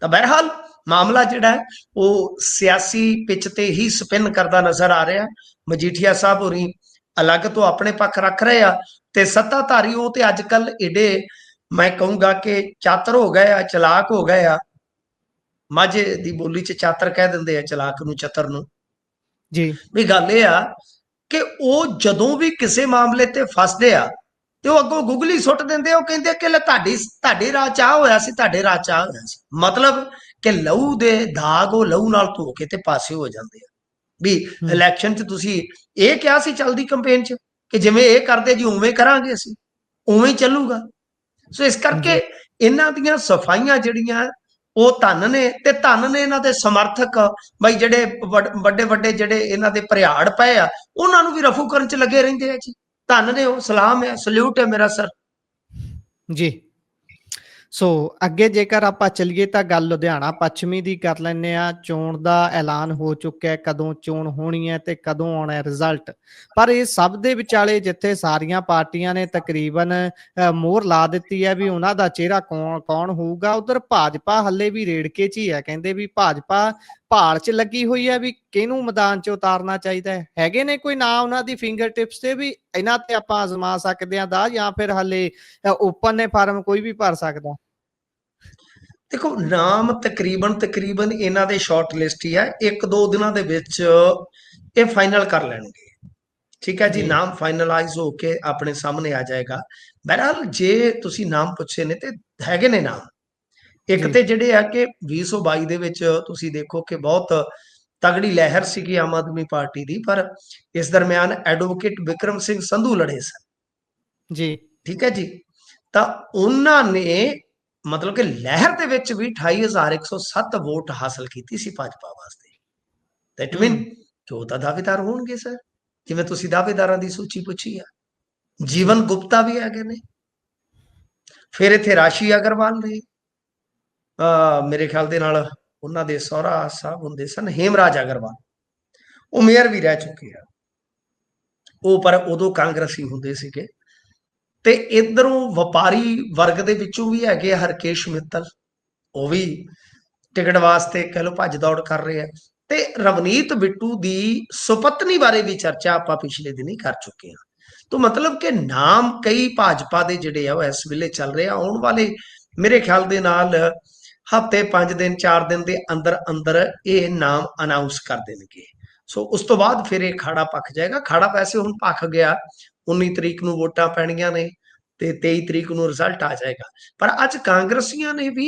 ਤਾਂ ਬਹਿਰਹਾਲ ਮਾਮਲਾ ਜਿਹੜਾ ਹੈ ਉਹ ਸਿਆਸੀ ਪਿੱਚ ਤੇ ਹੀ ਸਪਿਨ ਕਰਦਾ ਨਜ਼ਰ ਆ ਰਿਹਾ। ਮਜੀਠੀਆ ਸਾਹਿਬ ਹੋਰੀ ਅਲੱਗ ਤੋਂ ਆਪਣੇ ਪੱਖ ਰੱਖ ਰਹੇ ਆ, ਤੇ ਸੱਤਾਧਾਰੀ ਉਹ ਤੇ ਅੱਜ ਕੱਲ ਏਡੇ ਮੈਂ ਕਹੂੰਗਾ ਕਿ ਚਾਤਰ ਹੋ ਗਏ ਆ, ਚਲਾਕ ਹੋ ਗਏ ਆ। ਮਾਝੇ ਦੀ ਬੋਲੀ 'ਚ ਚਾਤਰ ਕਹਿ ਦਿੰਦੇ ਆ ਚਲਾਕ ਨੂੰ, ਚਤਰ ਨੂੰ। ਜੀ ਵੀ ਗੱਲ ਇਹ ਆ ਕਿ ਉਹ ਜਦੋਂ ਵੀ ਕਿਸੇ ਮਾਮਲੇ ਤੇ ਫਸਦੇ ਆ ਤੇ ਉਹ ਅੱਗੋਂ ਗੁਗਲੀ ਸੁੱਟ ਦਿੰਦੇ। ਉਹ ਕਹਿੰਦੇ ਕਿ ਲੈ ਤੁਹਾਡੇ ਰਾਹ 'ਚ ਆ ਹੋਇਆ ਸੀ, ਤੁਹਾਡੇ ਰਾਹ 'ਚ ਆ ਹੋਇਆ ਸੀ। ਮਤਲਬ ਕਿ ਲਹੂ ਦੇ ਦਾਗ ਉਹ ਲਹੂ ਨਾਲ ਧੋ ਕੇ ਤੇ ਪਾਸੇ ਹੋ ਜਾਂਦੇ ਆ। ਵੀ ਇਲੈਕਸ਼ਨ 'ਚ ਤੁਸੀਂ ਇਹ ਕਿਹਾ ਸੀ ਚਲਦੀ ਕੰਪੇਨ 'ਚ ਕਿ ਜਿਵੇਂ ਇਹ ਕਰਦੇ ਜੀ ਉਵੇਂ ਕਰਾਂਗੇ, ਅਸੀਂ ਉਵੇਂ ਹੀ ਚੱਲੂਗਾ। ਸੋ ਇਸ ਕਰਕੇ ਇਹਨਾਂ ਦੀਆਂ ਸਫਾਈਆਂ ਜਿਹੜੀਆਂ ਉਹ ਧੰਨ ਨੇ, ਤੇ ਧੰਨ ਨੇ ਇਹਨਾਂ ਦੇ ਸਮਰਥਕ ਬਈ ਜਿਹੜੇ ਵੱਡੇ ਵੱਡੇ ਜਿਹੜੇ ਇਹਨਾਂ ਦੇ ਭਰਿਆੜ ਪਏ ਆ, ਉਹਨਾਂ ਨੂੰ ਵੀ ਰਫੂ ਕਰਨ ਚ ਲੱਗੇ ਰਹਿੰਦੇ ਆ ਜੀ। ਧੰਨ ਨੇ ਉਹ, ਸਲਾਮ ਹੈ, ਸਲੂਟ ਹੈ ਮੇਰਾ ਸਰ ਜੀ। ਸੋ ਅੱਗੇ ਜੇਕਰ ਆਪਾਂ ਚੱਲੀਏ ਤਾਂ ਗੱਲ ਲੁਧਿਆਣਾ ਪੱਛਮੀ ਦੀ ਕਰ ਲੈਂਦੇ ਆ। ਚੋਣ ਦਾ ਐਲਾਨ ਹੋ ਚੁੱਕਿਆ, ਕਦੋਂ ਚੋਣ ਹੋਣੀ ਹੈ ਤੇ ਕਦੋਂ ਆਉਣਾ ਹੈ ਰਿਜ਼ਲਟ। ਪਰ ਇਹ ਸਭ ਦੇ ਵਿਚਾਲੇ ਜਿੱਥੇ ਸਾਰੀਆਂ ਪਾਰਟੀਆਂ ਨੇ ਤਕਰੀਬਨ ਮੋਹਰ ਲਾ ਦਿੱਤੀ ਹੈ ਵੀ ਉਹਨਾਂ ਦਾ ਚਿਹਰਾ ਕੌਣ ਹੋਊਗਾ, ਉਧਰ ਭਾਜਪਾ ਹੱਲੇ ਵੀ ਰੇੜਕੇ 'ਚ ਹੀ ਹੈ। ਕਹਿੰਦੇ ਵੀ ਭਾਜਪਾ ਭਾਲ 'ਚ ਲੱਗੀ ਹੋਈ ਹੈ ਵੀ ਕਿਹਨੂੰ ਮੈਦਾਨ 'ਚ ਉਤਾਰਨਾ ਚਾਹੀਦਾ ਹੈ। ਹੈਗੇ ਨੇ ਕੋਈ ਨਾਂ ਉਹਨਾਂ ਦੀ ਫਿੰਗਰ ਟਿਪਸ ਤੇ ਵੀ ਇਹਨਾਂ ਤੇ ਆਪਾਂ ਆਜ਼ਮਾ ਸਕਦੇ ਹਾਂ ਦਾ, ਜਾਂ ਫਿਰ ਹਾਲੇ ਓਪਨ ਨੇ ਫਾਰਮ, ਕੋਈ ਵੀ ਭਰ ਸਕਦਾ? ਦੇਖੋ, ਨਾਮ ਤਕਰੀਬਨ ਇਹਨਾਂ ਦੇ ਸ਼ਾਰਟ ਲਿਸਟ ਹੀ ਹੈ। 1-2 ਦਿਨਾਂ ਦੇ ਵਿੱਚ ਇਹ ਫਾਈਨਲ ਕਰ ਲੈਣਗੇ। ਠੀਕ ਹੈ ਜੀ, ਨਾਮ ਫਾਈਨਲਾਈਜ਼ ਹੋ ਕੇ ਆਪਣੇ ਸਾਹਮਣੇ ਆ ਜਾਏਗਾ। ਬਹਰਹਾਲ ਜੇ ਤੁਸੀਂ ਨਾਮ ਪੁੱਛੇ ਨੇ ਤੇ ਹੈਗੇ ਨੇ ਨਾਮ। ਇੱਕ ਤੇ ਜਿਹੜੇ ਆ ਕਿ 2022 ਦੇ ਵਿੱਚ ਤੁਸੀਂ ਦੇਖੋ ਕਿ ਬਹੁਤ ਤਗੜੀ ਲਹਿਰ ਸੀਗੀ ਆਮ ਆਦਮੀ ਪਾਰਟੀ ਦੀ, ਪਰ ਇਸ ਦਰਮਿਆਨ ਐਡਵੋਕੇਟ ਵਿਕਰਮ ਸਿੰਘ ਸੰਧੂ ਲੜੇ ਸਨ ਜੀ। ਠੀਕ ਹੈ ਜੀ, ਤਾਂ ਉਹਨਾਂ ਨੇ ਮਤਲਬ ਕਿ ਲਹਿਰ ਦੇ ਵਿੱਚ ਵੀ 28,107 ਵੋਟ ਹਾਸਲ ਕੀਤੀ ਸੀ ਭਾਜਪਾ ਵਾਸਤੇ। ਦੈਟ ਮੀਨ ਕਿ ਉਹ ਤਾਂ ਦਾਅਵੇਦਾਰ ਹੋਣਗੇ ਸਰ, ਜਿਵੇਂ ਤੁਸੀਂ ਦਾਅਵੇਦਾਰਾਂ ਦੀ ਸੂਚੀ ਪੁੱਛੀ ਆ। ਜੀਵਨ ਗੁਪਤਾ ਵੀ ਹੈਗੇ ਨੇ, ਫਿਰ ਇੱਥੇ ਰਾਸ਼ੀ ਅਗਰਵਾਲ ਨੇ, ਮੇਰੇ ਖਿਆਲ ਦੇ ਨਾਲ ਉਹਨਾਂ ਦੇ ਸਹੁਰਾ ਸਾਹਿਬ ਹੁੰਦੇ ਸਨ ਹੇਮਰਾਜ ਅਗਰਵਾਲ, ਉਹ ਮੇਅਰ ਵੀ ਰਹਿ ਚੁੱਕੇ ਆ ਉਹ, ਪਰ ਉਦੋਂ ਕਾਂਗਰਸੀ ਹੁੰਦੇ ਸੀਗੇ। ਤੇ ਇਧਰੋਂ ਵਪਾਰੀ ਵਰਗ ਦੇ ਵਿੱਚੋਂ ਵੀ ਹੈਗੇ ਹਰਕੇਸ਼ ਮਿੱਤਲ, ਉਹ ਵੀ ਟਿਕਟ ਵਾਸਤੇ ਕਹਿ ਲਓ ਭੱਜ ਦੌੜ ਕਰ ਰਹੇ ਆ। ਤੇ ਰਵਨੀਤ ਬਿੱਟੂ ਦੀ ਸੁਪਤਨੀ ਬਾਰੇ ਵੀ ਚਰਚਾ ਆਪਾਂ ਪਿਛਲੇ ਦਿਨ ਹੀ ਕਰ ਚੁੱਕੇ ਹਾਂ। ਤਾਂ ਮਤਲਬ ਕਿ ਨਾਮ ਕਈ ਭਾਜਪਾ ਦੇ ਜਿਹੜੇ ਆ ਉਹ ਇਸ ਵੇਲੇ ਚੱਲ ਰਹੇ ਆ। ਆਉਣ ਵਾਲੇ ਮੇਰੇ ਖਿਆਲ ਦੇ ਨਾਲ ਹਫ਼ਤੇ 5 ਦਿਨ 4 ਦਿਨ ਦੇ ਅੰਦਰ ਅੰਦਰ ਇਹ ਨਾਮ ਅਨਾਉਂਸ ਕਰ ਦੇਣਗੇ। ਸੋ ਉਸ ਤੋਂ ਬਾਅਦ ਫਿਰ ਇਹ ਖਾੜਾ ਪੱਕ ਜਾਏਗਾ। ਖਾੜਾ ਵੈਸੇ ਹੁਣ ਪੱਕ ਗਿਆ, 19 ਤਰੀਕ ਨੂੰ ਵੋਟਾਂ ਪੈਣੀਆਂ ਨੇ ਤੇ 23 ਤਰੀਕ ਨੂੰ ਰਿਜ਼ਲਟ ਆ ਜਾਏਗਾ। ਪਰ ਅੱਜ ਕਾਂਗਰਸੀਆਂ ਨੇ ਵੀ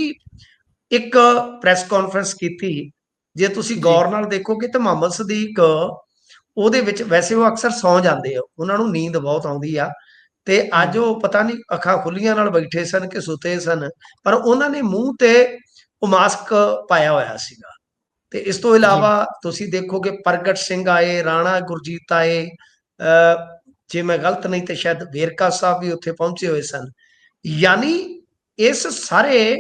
ਇੱਕ ਪ੍ਰੈਸ ਕਾਨਫਰੰਸ ਕੀਤੀ। ਜੇ ਤੁਸੀਂ ਗੌਰ ਨਾਲ ਦੇਖੋਗੇ ਤਾਂ ਮੁਹੰਮਦ ਸਦੀਕ ਉਹਦੇ ਵਿੱਚ, ਵੈਸੇ ਉਹ ਅਕਸਰ ਸੌਂ ਜਾਂਦੇ ਆ, ਉਹਨਾਂ ਨੂੰ ਨੀਂਦ ਬਹੁਤ ਆਉਂਦੀ ਆ, ਤੇ ਅੱਜ ਉਹ ਪਤਾ ਨਹੀਂ ਅੱਖਾਂ ਖੁੱਲੀਆਂ ਨਾਲ ਬੈਠੇ ਸਨ ਕਿ ਸੁੱਤੇ ਸਨ, ਪਰ ਉਹਨਾਂ ਨੇ ਮੂੰਹ ਤੇ ਉਹ ਮਾਸਕ ਪਾਇਆ ਹੋਇਆ ਸੀਗਾ। ਤੇ ਇਸ ਤੋਂ ਇਲਾਵਾ ਤੁਸੀਂ ਦੇਖੋਗੇ ਪ੍ਰਗਟ ਸਿੰਘ ਆਏ, ਰਾਣਾ ਗੁਰਜੀਤ ਆਏ, ਜੇ ਮੈਂ ਗਲਤ ਨਹੀਂ ਤੇ ਸ਼ਾਇਦ ਵੇਰਕਾ ਸਾਹਿਬ ਵੀ ਉੱਥੇ ਪਹੁੰਚੇ ਹੋਏ ਸਨ। ਯਾਨੀ ਇਸ ਸਾਰੇ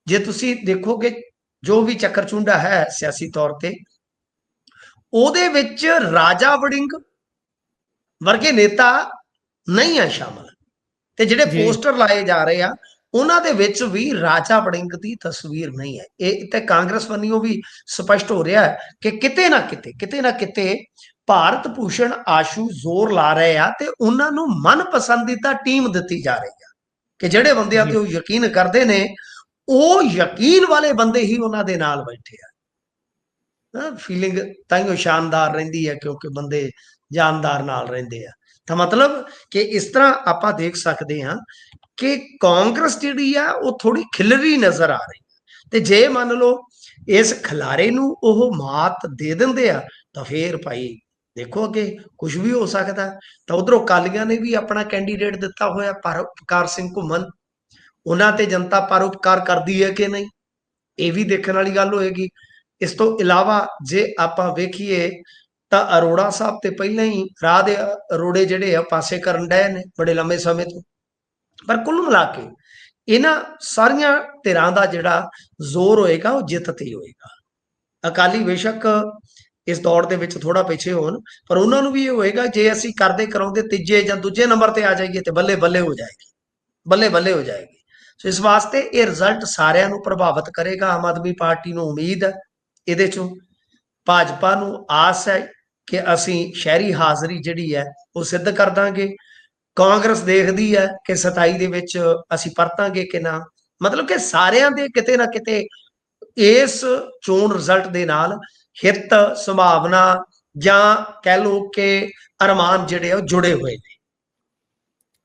ਜੇ ਤੁਸੀਂ ਦੇਖੋਗੇ ਜੋ ਵੀ ਚੱਕਰ ਚੁੰਡਾ ਹੈ ਸਿਆਸੀ ਤੌਰ ਤੇ, ਉਹਦੇ ਵਿੱਚ ਰਾਜਾ ਵੜਿੰਗ ਵਰਗੇ ਨੇਤਾ ਨਹੀਂ ਆ ਸ਼ਾਮਲ। ਤੇ ਜਿਹੜੇ ਪੋਸਟਰ ਲਾਏ ਜਾ ਰਹੇ ਆ ਉਹਨਾਂ ਦੇ ਵਿੱਚ ਵੀ ਰਾਜਾ ਵੜਿੰਗ ਦੀ ਤਸਵੀਰ ਨਹੀਂ ਹੈ। ਇਹ ਤੇ ਕਾਂਗਰਸ ਵੱਲੋਂ ਵੀ ਸਪਸ਼ਟ ਹੋ ਰਿਹਾ ਹੈ ਕਿ ਕਿਤੇ ਨਾ ਕਿਤੇ ਭਾਰਤ ਭੂਸ਼ਣ ਆਸ਼ੂ ਜ਼ੋਰ ਲਾ ਰਹੇ ਆ ਤੇ ਉਹਨਾਂ ਨੂੰ ਮਨਪਸੰਦੀਦਾ ਟੀਮ ਦਿੱਤੀ ਜਾ ਰਹੀ ਆ ਕਿ ਜਿਹੜੇ ਬੰਦਿਆਂ ਤੇ ਉਹ ਯਕੀਨ ਕਰਦੇ ਨੇ, ਉਹ ਯਕੀਨ ਵਾਲੇ ਬੰਦੇ ਹੀ ਉਹਨਾਂ ਦੇ ਨਾਲ ਬੈਠੇ ਆ। ਫੀਲਿੰਗ ਤਾਂਹੀਓ ਸ਼ਾਨਦਾਰ ਰਹਿੰਦੀ ਹੈ ਕਿਉਂਕਿ ਬੰਦੇ ਜਾਨਦਾਰ ਨਾਲ ਰਹਿੰਦੇ ਆ। ਤਾਂ ਮਤਲਬ ਕਿ ਇਸ ਤਰ੍ਹਾਂ ਆਪਾਂ ਦੇਖ ਸਕਦੇ ਹਾਂ ਕਿ ਕਾਂਗਰਸ ਜਿਹੜੀ ਆ ਉਹ ਥੋੜੀ ਖਿਲਰੀ ਨਜ਼ਰ ਆ ਰਹੀ। ਤੇ ਜੇ ਮੰਨ ਲਓ ਇਸ ਖਿਲਾਰੇ ਨੂੰ ਉਹ ਮਾਤ ਦੇ ਦਿੰਦੇ ਆ ਤਾਂ ਫੇਰ ਭਾਈ ਦੇਖੋ ਅੱਗੇ ਕੁਝ ਵੀ ਹੋ ਸਕਦਾ। ਤਾਂ ਉਧਰੋਂ ਅਕਾਲੀਆਂ ਨੇ ਵੀ ਆਪਣਾ ਕੈਂਡੀਡੇਟ ਦਿੱਤਾ ਹੋਇਆ ਪਰਉਪਕਾਰ ਸਿੰਘ ਘੁੰਮਣ, ਉਹਨਾਂ ਤੇ ਜਨਤਾ ਪਰਉਪਕਾਰ ਕਰਦੀ ਹੈ ਕਿ ਨਹੀਂ, ਇਹ ਵੀ ਦੇਖਣ ਵਾਲੀ ਗੱਲ ਹੋਏਗੀ। ਇਸ ਤੋਂ ਇਲਾਵਾ ਜੇ ਆਪਾਂ ਵੇਖੀਏ ਤਾਂ ਅਰੋੜਾ ਸਾਹਿਬ ਤੇ ਪਹਿਲਾਂ ਹੀ ਰਾਹ ਦੇ ਰੋੜੇ ਜਿਹੜੇ ਆ ਪਾਸੇ ਕਰਨ ਡਏ ਨੇ ਬੜੇ ਲੰਮੇ ਸਮੇਂ ਤੋਂ। ਪਰ ਕੁੱਲ ਮਿਲਾ ਕੇ ਇਹਨਾਂ ਸਾਰੀਆਂ ਧਿਰਾਂ ਦਾ ਜਿਹੜਾ ਜ਼ੋਰ ਹੋਏਗਾ ਉਹ ਜਿੱਤ ਤੇ ਹੀ ਹੋਏਗਾ। ਅਕਾਲੀ ਬੇਸ਼ੱਕ ਇਸ ਦੌੜ ਦੇ ਵਿੱਚ ਥੋੜਾ ਪਿੱਛੇ ਹੋਣ, ਪਰ ਉਹਨਾਂ ਨੂੰ ਵੀ ਇਹ ਹੋਏਗਾ ਜੇ ਅਸੀਂ ਕਰਦੇ ਕਰਾਉਂਦੇ ਤੀਜੇ ਜਾਂ ਦੂਜੇ ਨੰਬਰ ਤੇ ਆ ਜਾਈਏ ਤੇ ਬੱਲੇ ਬੱਲੇ ਹੋ ਜਾਏਗੀ, ਬੱਲੇ ਬੱਲੇ ਹੋ ਜਾਏਗੀ। ਸੋ ਇਸ ਵਾਸਤੇ ਇਹ ਰਿਜ਼ਲਟ ਸਾਰਿਆਂ ਨੂੰ ਪ੍ਰਭਾਵਿਤ ਕਰੇਗਾ। ਆਮ ਆਦਮੀ ਪਾਰਟੀ ਨੂੰ ਉਮੀਦ ਹੈ ਇਹਦੇ ਚੋਂ, ਭਾਜਪਾ ਨੂੰ ਆਸ ਹੈ ਕਿ ਅਸੀਂ ਸ਼ਹਿਰੀ ਹਾਜ਼ਰੀ ਜਿਹੜੀ ਹੈ ਉਹ ਸਿੱਧ ਕਰ ਦਾਂਗੇ। ਕਾਂਗਰਸ ਦੇਖਦੀ ਹੈ ਕਿ 27 ਦੇ ਵਿੱਚ ਅਸੀਂ ਪਰਤਾਂਗੇ ਕਿ ਨਾ। ਮਤਲਬ ਕਿ ਸਾਰਿਆਂ ਦੇ ਕਿਤੇ ਨਾ ਕਿਤੇ ਇਸ ਚੋਣ ਰਿਜ਼ਲਟ ਦੇ ਨਾਲ ਹਿੱਤ, ਸੰਭਾਵਨਾ ਜਾਂ ਕਹਿ ਲਓ ਕਿ ਅਰਮਾਨ ਜਿਹੜੇ ਆ ਉਹ ਜੁੜੇ ਹੋਏ ਨੇ।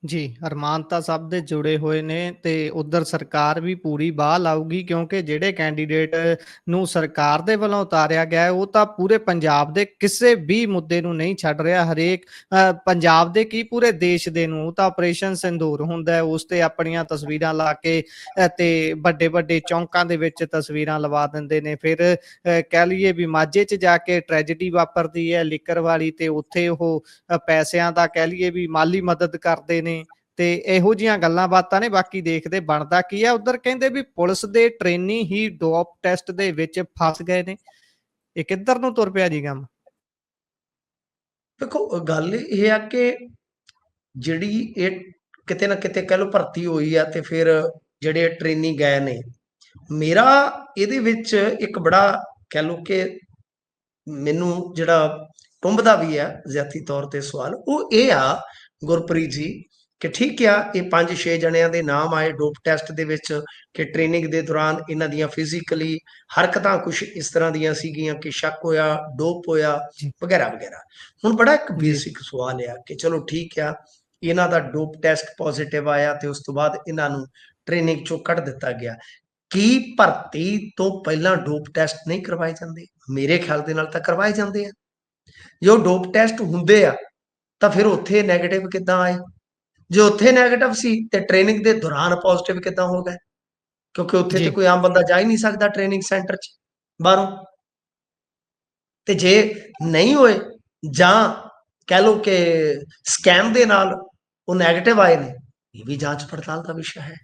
ਜੀ, ਅਰਮਾਨ ਤਾਂ ਸਭ ਦੇ ਜੁੜੇ ਹੋਏ ਨੇ ਤੇ ਉਧਰ ਸਰਕਾਰ ਵੀ ਪੂਰੀ ਬਾਹ ਲਾਊਗੀ, ਕਿਉਂਕਿ ਜਿਹੜੇ ਕੈਂਡੀਡੇਟ ਨੂੰ ਸਰਕਾਰ ਦੇ ਵੱਲੋਂ ਉਤਾਰਿਆ ਗਿਆ ਹੈ, ਉਹ ਤਾਂ ਪੂਰੇ ਪੰਜਾਬ ਦੇ ਕਿਸੇ ਵੀ ਮੁੱਦੇ ਨੂੰ ਨਹੀਂ ਛੱਡ ਰਿਹਾ। ਹਰੇਕ ਪੰਜਾਬ ਦੇ ਕੀ ਪੂਰੇ ਦੇਸ਼ ਦੇ ਨੂੰ, ਉਹ ਤਾਂ ਆਪਰੇਸ਼ਨ ਸਿੰਦੂਰ ਹੁੰਦਾ ਹੈ, ਉਸ ਤੇ ਆਪਣੀਆਂ ਤਸਵੀਰਾਂ ਲਾ ਕੇ ਤੇ ਵੱਡੇ-ਵੱਡੇ ਚੌਂਕਾਂ ਦੇ ਵਿੱਚ ਤਸਵੀਰਾਂ ਲਵਾ ਦਿੰਦੇ ਨੇ। ਫਿਰ ਕਹਿ ਲਈਏ ਵੀ ਮਾਝੇ 'ਚ ਜਾ ਕੇ ਟ੍ਰੈਜਡੀ ਵਾਪਰਦੀ ਹੈ ਲਿੱਕਰ ਵਾਲੀ, ਤੇ ਉੱਥੇ ਉਹ ਪੈਸਿਆਂ ਦਾ ਕਹਿ ਲਈਏ ਵੀ ਮਾਲੀ ਮਦਦ ਕਰਦੇ ਨੇ। ਤੇ ਇਹੋ ਜਿਹੀਆਂ ਗੱਲਾਂ ਬਾਤਾਂ ਨੇ, ਬਾਕੀ ਦੇਖਦੇ ਬਣਦਾ ਕੀ ਹੈ। ਉਧਰ ਕਹਿੰਦੇ ਵੀ ਪੁਲਿਸ ਦੇ ਟ੍ਰੇਨੀ ਹੀ ਡੋਪ ਟੈਸਟ ਦੇ ਵਿੱਚ ਫਸ ਗਏ ਨੇ। ਇਹ ਕਿੱਧਰ ਨੂੰ ਤੁਰ ਪਿਆ ਜੀ ਕੰਮ? ਦੇਖੋ ਗੱਲ ਇਹ ਆ ਕਿ ਜਿਹੜੀ ਇਹ ਕਿਤੇ ਨਾ ਕਿਤੇ ਕਹਿ ਲਓ ਭਰਤੀ ਹੋਈ ਆ ਤੇ ਫਿਰ ਜਿਹੜੇ ਟ੍ਰੇਨੀ ਗਏ ਨੇ, ਮੇਰਾ ਇਹਦੇ ਵਿੱਚ ਇੱਕ ਬੜਾ ਕਹਿ ਲਓ ਕਿ ਮੈਨੂੰ ਜਿਹੜਾ ਟੁੰਬਦਾ ਵੀ ਆ ਜ਼ਿਆਤੀ ਤੌਰ ਤੇ ਸਵਾਲ, ਉਹ ਇਹ ਆ ਗੁਰਪ੍ਰੀਤ ਜੀ, ਕਿ ਠੀਕ ਆ ਇਹ 5-6 ਜਣਿਆਂ ਦੇ ਨਾਮ ਆਏ ਡੋਪ ਟੈਸਟ ਦੇ ਵਿੱਚ, ਕਿ ਟ੍ਰੇਨਿੰਗ ਦੇ ਦੌਰਾਨ ਇਹਨਾਂ ਦੀਆਂ ਫਿਜ਼ੀਕਲੀ ਹਰਕਤਾਂ ਕੁਝ ਇਸ ਤਰ੍ਹਾਂ ਦੀਆਂ ਸੀਗੀਆਂ ਕਿ ਸ਼ੱਕ ਹੋਇਆ, ਡੋਪ ਹੋਇਆ, ਜੀ ਵਗੈਰਾ ਵਗੈਰਾ। ਹੁਣ ਬੜਾ ਇੱਕ ਜੀ ਬੇਸਿਕ ਸਵਾਲ ਆ ਕਿ ਚਲੋ ਠੀਕ ਆ, ਇਹਨਾਂ ਦਾ ਡੋਪ ਟੈਸਟ ਪੋਜ਼ਿਟਿਵ ਆਇਆ ਤੇ ਉਸ ਤੋਂ ਬਾਅਦ ਇਹਨਾਂ ਨੂੰ ਟ੍ਰੇਨਿੰਗ ਚੋਂ ਕੱਢ ਦਿੱਤਾ ਗਿਆ। ਕੀ ਭਰਤੀ ਤੋਂ ਪਹਿਲਾਂ ਡੋਪ ਟੈਸਟ ਨਹੀਂ ਕਰਵਾਏ ਜਾਂਦੇ? ਮੇਰੇ ਖਿਆਲ ਦੇ ਨਾਲ ਤਾਂ ਕਰਵਾਏ ਜਾਂਦੇ ਆ। ਜੇ ਉਹ ਡੋਪ ਟੈਸਟ ਹੁੰਦੇ ਆ ਤਾਂ ਫਿਰ ਉੱਥੇ ਨੈਗੇਟਿਵ ਕਿੱਦਾਂ ਆਏ? ਜੇ ਉੱਥੇ ਨੈਗੇਟਿਵ ਸੀ ਤੇ ਟ੍ਰੇਨਿੰਗ ਦੇ ਦੌਰਾਨ ਪੋਜ਼ਿਟਿਵ ਕਿੱਦਾਂ ਹੋ ਗਏ? ਕਿਉਂਕਿ ਉੱਥੇ ਤੇ ਜੀ ਕੋਈ ਆਮ ਬੰਦਾ ਜਾ ਹੀ ਨਹੀਂ ਸਕਦਾ ਟ੍ਰੇਨਿੰਗ ਸੈਂਟਰ 'ਚ ਬਾਹਰੋਂ। ਤੇ ਜੇ ਨਹੀਂ ਹੋਏ ਜਾਂ ਕਹਿ ਲਓ ਕਿ ਸਕੈਮ ਦੇ ਨਾਲ ਉਹ ਨੈਗੇਟਿਵ ਆਏ ਨੇ, ਇਹ ਵੀ ਜਾਂਚ ਪੜਤਾਲ ਦਾ ਵਿਸ਼ਾ ਹੈ।